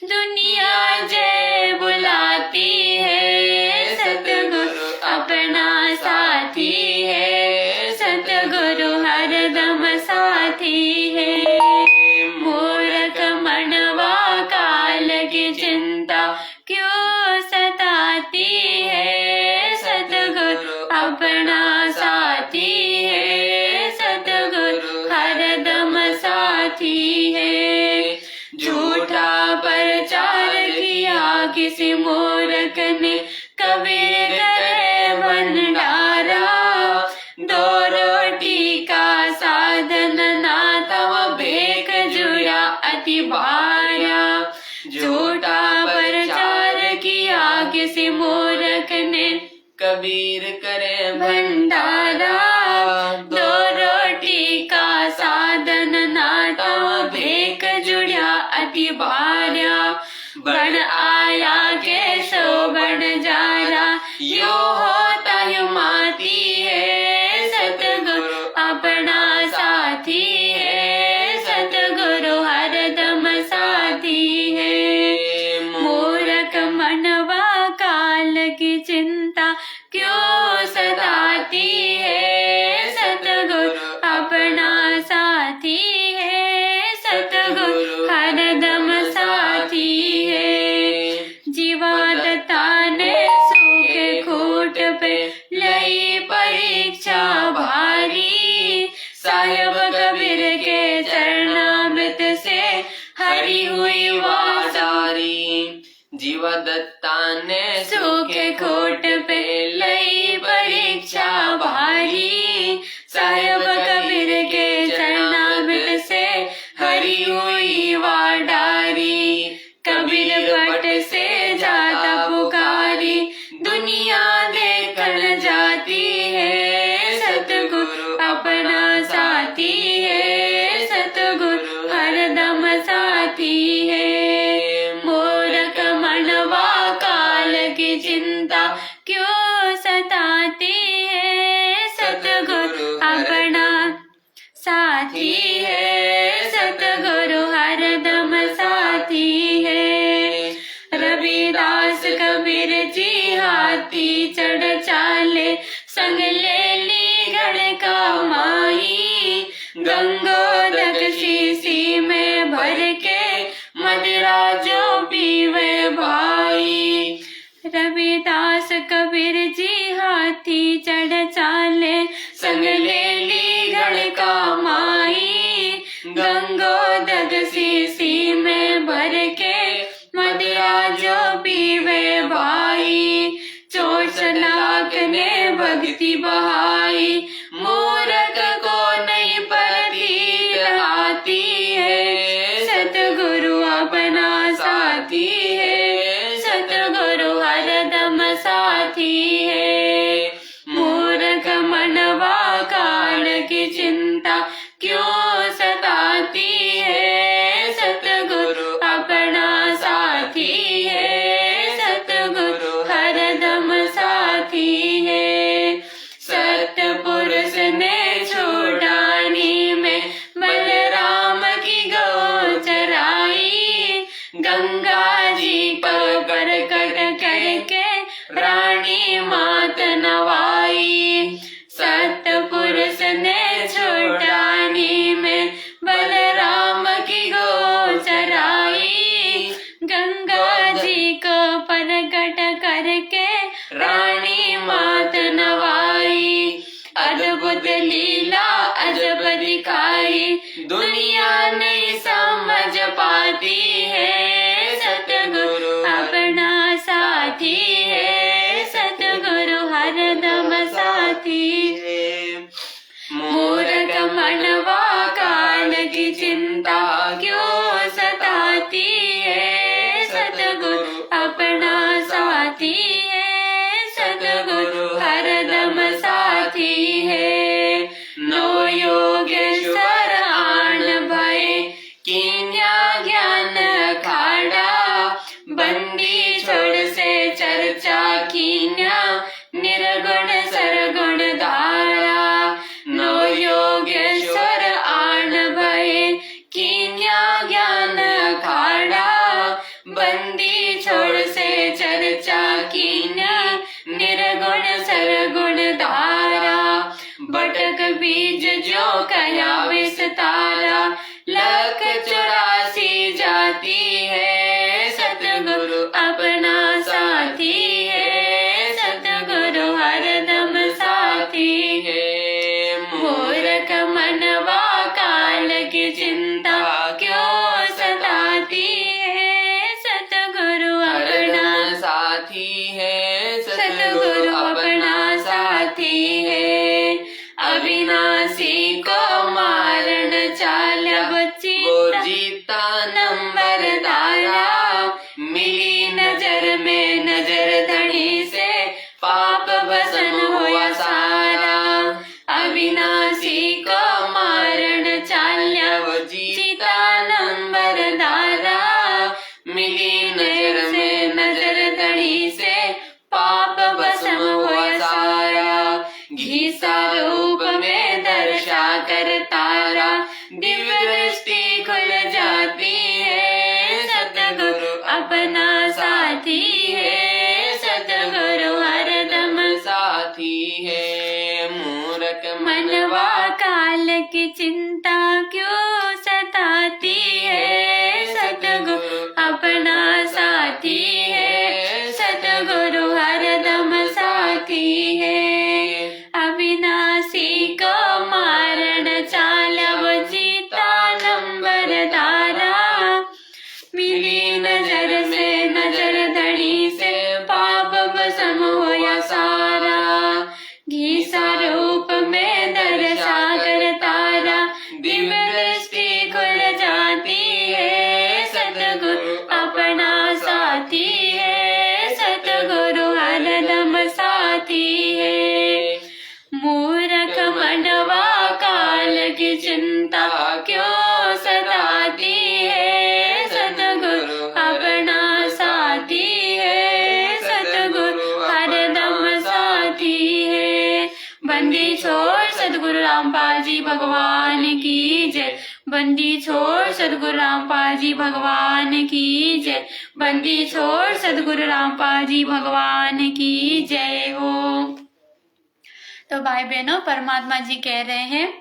दुनिया जय बुलाती है। सतगुरु अपना साथी है, सतगुरु हरदम साथी है। मूर्ख मनवा काल की चिंता क्यों सताती है। सतगुरु अपना साथी है, सतगुरु हरदम साथी है। झूठा प्रचार किया किसी मूर्ख ने कबीर करे भंडारा। दो रोटी का साधन ना तब भेक जुड़ा अति भारा। झूठा प्रचार किया किसी मूर्ख ने कबीर करे भंडारा। दो रोटी का साधन नाटा भेक जुड़ा अति भारा। बन आया के सो बन जारा यो होता माती है। सतगुरु अपना साथी है, सतगुरु हरदम साथी है। मूर्ख मनवा काल की चिंता क्यों सताती है। सतगुरु अपना साथी है, सतगुरु हरदम साथी है। जीवादत्ता ने सूखे खूट पे लई परीक्षा भारी। साहेब कबीर के चरणामृत से हरी हुई वासारी। जीवादत्ता ने सूखे खोट पे लई परीक्षा भारी। साहेब कबीर के चरणामृत से हरी हुई वाडारी। कबीर भट्ट से जाता पुकारी दुनिया देखन जाती है। सतगुरु अपना साथी है, सतगुरु हरदम साथी है। मूर्ख मनवा काल की चिंता क्यों सताती है। सतगुरु अपना साथी है, सतगुरु हरदम साथी है। रविदास कबीर जी हाथी चढ़ चाले संग ले ली गढ़ का माई। गंगोदक शीशी में भर के मदिरा जो पीवे भाई। रविदास कबीर जी हाथी चढ़ चाले संग ले ली गढ़ का माई। गंगोदक शीशी में भर के मदिरा जो पीवे भाई। 64 लाख ने भक्ति बहाई मूर्ख को नहीं प्रतीत आती है। सतगुरु अपना साथी है, सतगुरु हरदम साथी है। मूर्ख मनवा काल की चिंता क्यों सताती है। सतगुरु अपना साथी है, सतगुरु हरदम साथी है। सतपुरुष ने छुड़ानी दुनिया नहीं समझ पाती है, सतगुरु अपना साथी है, सतगुरु हरदम साथी है। मूर्ख मनवा काल की चिंता क्यों सताती है, सतगुरु अपना साथी है, सतगुरु हरदम साथी है। नो योगेश्वर आन भय कीन्या ज्ञान खाड़ा, बंदी छोड़ से चर्चा कीन्या निर्गुण सरगुण धारा। नो योगेश्वर आन भय कीन्या ज्ञान खाड़ा, बंदी छोड़ से चर्चा कीन्या निर्गुण सरगुण धारा। भटक बीज जो कया विस्तारा, लख 84 जाती है, सतगुरु अपना साथी है, सतगुरु हरदम साथी है। मूर्ख मनवा काल की चिंता क्यों सताती है, सतगुरु अपना साथी है, सतगुरु अपना साथी है। अविनाशी को मारन चाल्या जीता नंबर दारा, मिली नजर में नजर धड़ी से पाप बसन हुआ सारा। अविनाशी को मारन चाल्या जीता नंबर दारा, मिली नजर में नजर धड़ी से पाप बसन हुआ सारा। घीसा रूप में दर्शा कर तारा, दिव्य दृष्टि खुल जाती है, सतगुरु अपना साथी है, सतगुरु हरदम साथी है। मूर्ख मनवा काल की चिंता क्यों सताती है, सतगुरु अपना साथी है, सतगुरु हरदम साथी है। अविनाशी को मारन चाल्या वो जीता नंबर दारा, मिली नजर से नजर धड़ी से पाप बसम होया सारा। घीसा रूप में दर्शा कर तारा, दिव्य दृष्टि खुल जाती है, सतगुरु अपना साथी है, सतगुरु हरदम साथी है। मूर्ख मनवा काल की चिंता क्यों सताती है, सतगुरु अपना साथी है, सतगुरु हरदम साथी है। बंदी छोड़ सतगुरु रामपाल जी भगवान की जय, बंदी छोड़ सतगुरु रामपाल जी भगवान की जय, बंदी छोड़ सतगुरु रामपाल जी भगवान की जय हो। तो भाई बहनों, परमात्मा जी कह रहे हैं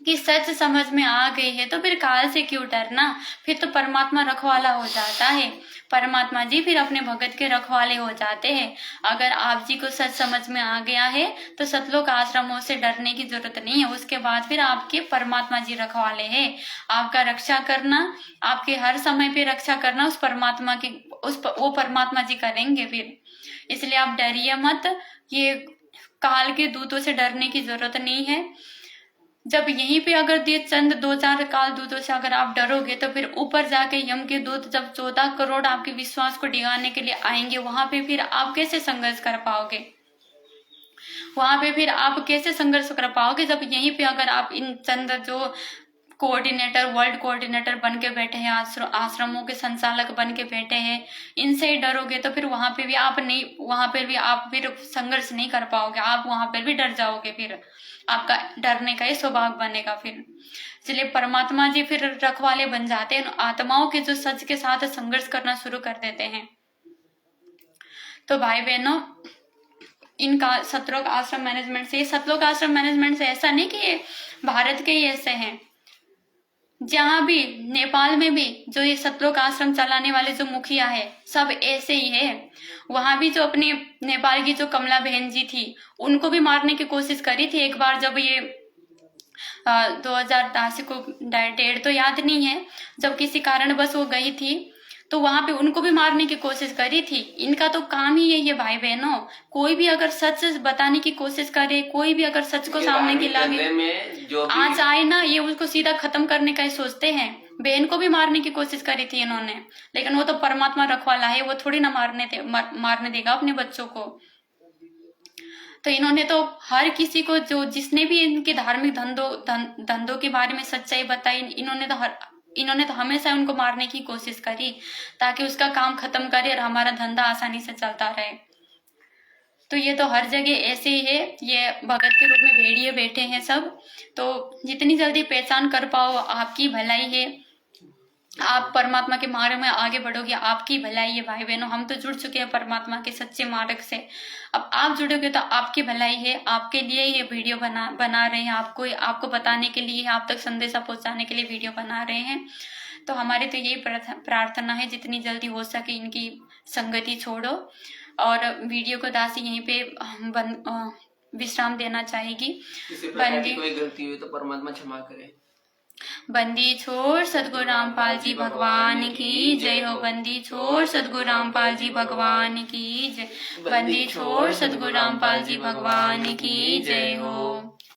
कि सच समझ में आ गई है तो फिर काल से क्यों डरना, फिर तो परमात्मा रखवाला हो जाता है। परमात्मा जी फिर अपने भगत के रखवाले हो जाते हैं। अगर आप जी को सच समझ में आ गया है तो सतलोक आश्रमों से डरने की जरूरत नहीं है। उसके बाद फिर आपके परमात्मा जी रखवाले हैं। आपका रक्षा करना, आपके हर समय पे रक्षा करना उस परमात्मा की वो परमात्मा जी करेंगे फिर। इसलिए आप डरिए मत, ये काल के दूतों से डरने की जरूरत नहीं है। जब यहीं पे अगर ये चंद 2-4 काल दूतों से अगर आप डरोगे तो फिर ऊपर जाके यम के दूत जब 14 करोड़ आपके विश्वास को डिगाने के लिए आएंगे, वहां पे फिर आप कैसे संघर्ष कर पाओगे? वहां पे फिर आप कैसे संघर्ष कर पाओगे जब यहीं पे अगर आप इन चंद जो कोऑर्डिनेटर, वर्ल्ड कोऑर्डिनेटर बन के बैठे हैं, आश्रमों के संचालक बन के बैठे हैं, इनसे ही डरोगे तो फिर वहां पे भी आप फिर संघर्ष नहीं कर पाओगे। आप वहां पर भी डर जाओगे, फिर आपका डरने का ही स्वभाव बनेगा फिर। इसलिए परमात्मा जी फिर रखवाले बन जाते हैं, आत्माओं के जो सच के साथ संघर्ष करना शुरू कर देते हैं। तो भाई बहनों, इनका सतलोक आश्रम मैनेजमेंट से ऐसा नहीं कि ये भारत के ही ऐसे हैं, जहाँ भी नेपाल में भी जो ये सतलोक आश्रम चलाने वाले जो मुखिया है सब ऐसे ही है। वहां भी जो अपने नेपाल की जो कमला बहन जी थी, उनको भी मारने की कोशिश करी थी एक बार, जब ये 2010 को डेट तो याद नहीं है, जब किसी कारण बस वो गई थी तो वहां पे उनको भी मारने की कोशिश करी थी। इनका तो काम ही यही है भाई बहनों, कोई भी अगर सच बताने की कोशिश करे, कोई भी अगर सच को सामने की लागे, में जो भी आज आए ना, ये उसको सीधा खत्म करने का ही सोचते हैं। बहन को भी मारने की कोशिश करी थी इन्होंने, लेकिन वो तो परमात्मा रखवाला है, वो थोड़ी ना मारने देगा अपने बच्चों को। तो इन्होंने तो हर किसी को, जो जिसने भी इनके धार्मिक धंधों के बारे में सच्चाई बताई, इन्होंने तो हमेशा उनको मारने की कोशिश करी ताकि उसका काम खत्म करे और हमारा धंधा आसानी से चलता रहे। तो ये तो हर जगह ऐसे ही है, ये भगत के रूप में भेड़िए बैठे हैं सब। तो जितनी जल्दी पहचान कर पाओ आपकी भलाई है, आप परमात्मा के मार्ग में आगे बढ़ोगे, आपकी भलाई है भाई बहनों। हम तो जुड़ चुके हैं परमात्मा के सच्चे मार्ग से, अब आप जुड़ोगे तो आपकी भलाई है। आपके लिए ये वीडियो बना रहे हैं, आपको बताने के लिए, आप तक संदेशा पहुंचाने के लिए वीडियो बना रहे हैं। तो हमारी तो यही प्रार्थना है, जितनी जल्दी हो सके इनकी संगति छोड़ो। और वीडियो को दासी यहीं पे विश्राम देना चाहेगी। कोई गलती हुई तो परमात्मा क्षमा करे। बंदी छोड़ सद्गुरु रामपाल जी भगवान की जय हो। बंदी छोड़ सद्गुरु रामपाल जी भगवान की जय। बंदी छोड़ सद्गुरु रामपाल जी भगवान की जय हो।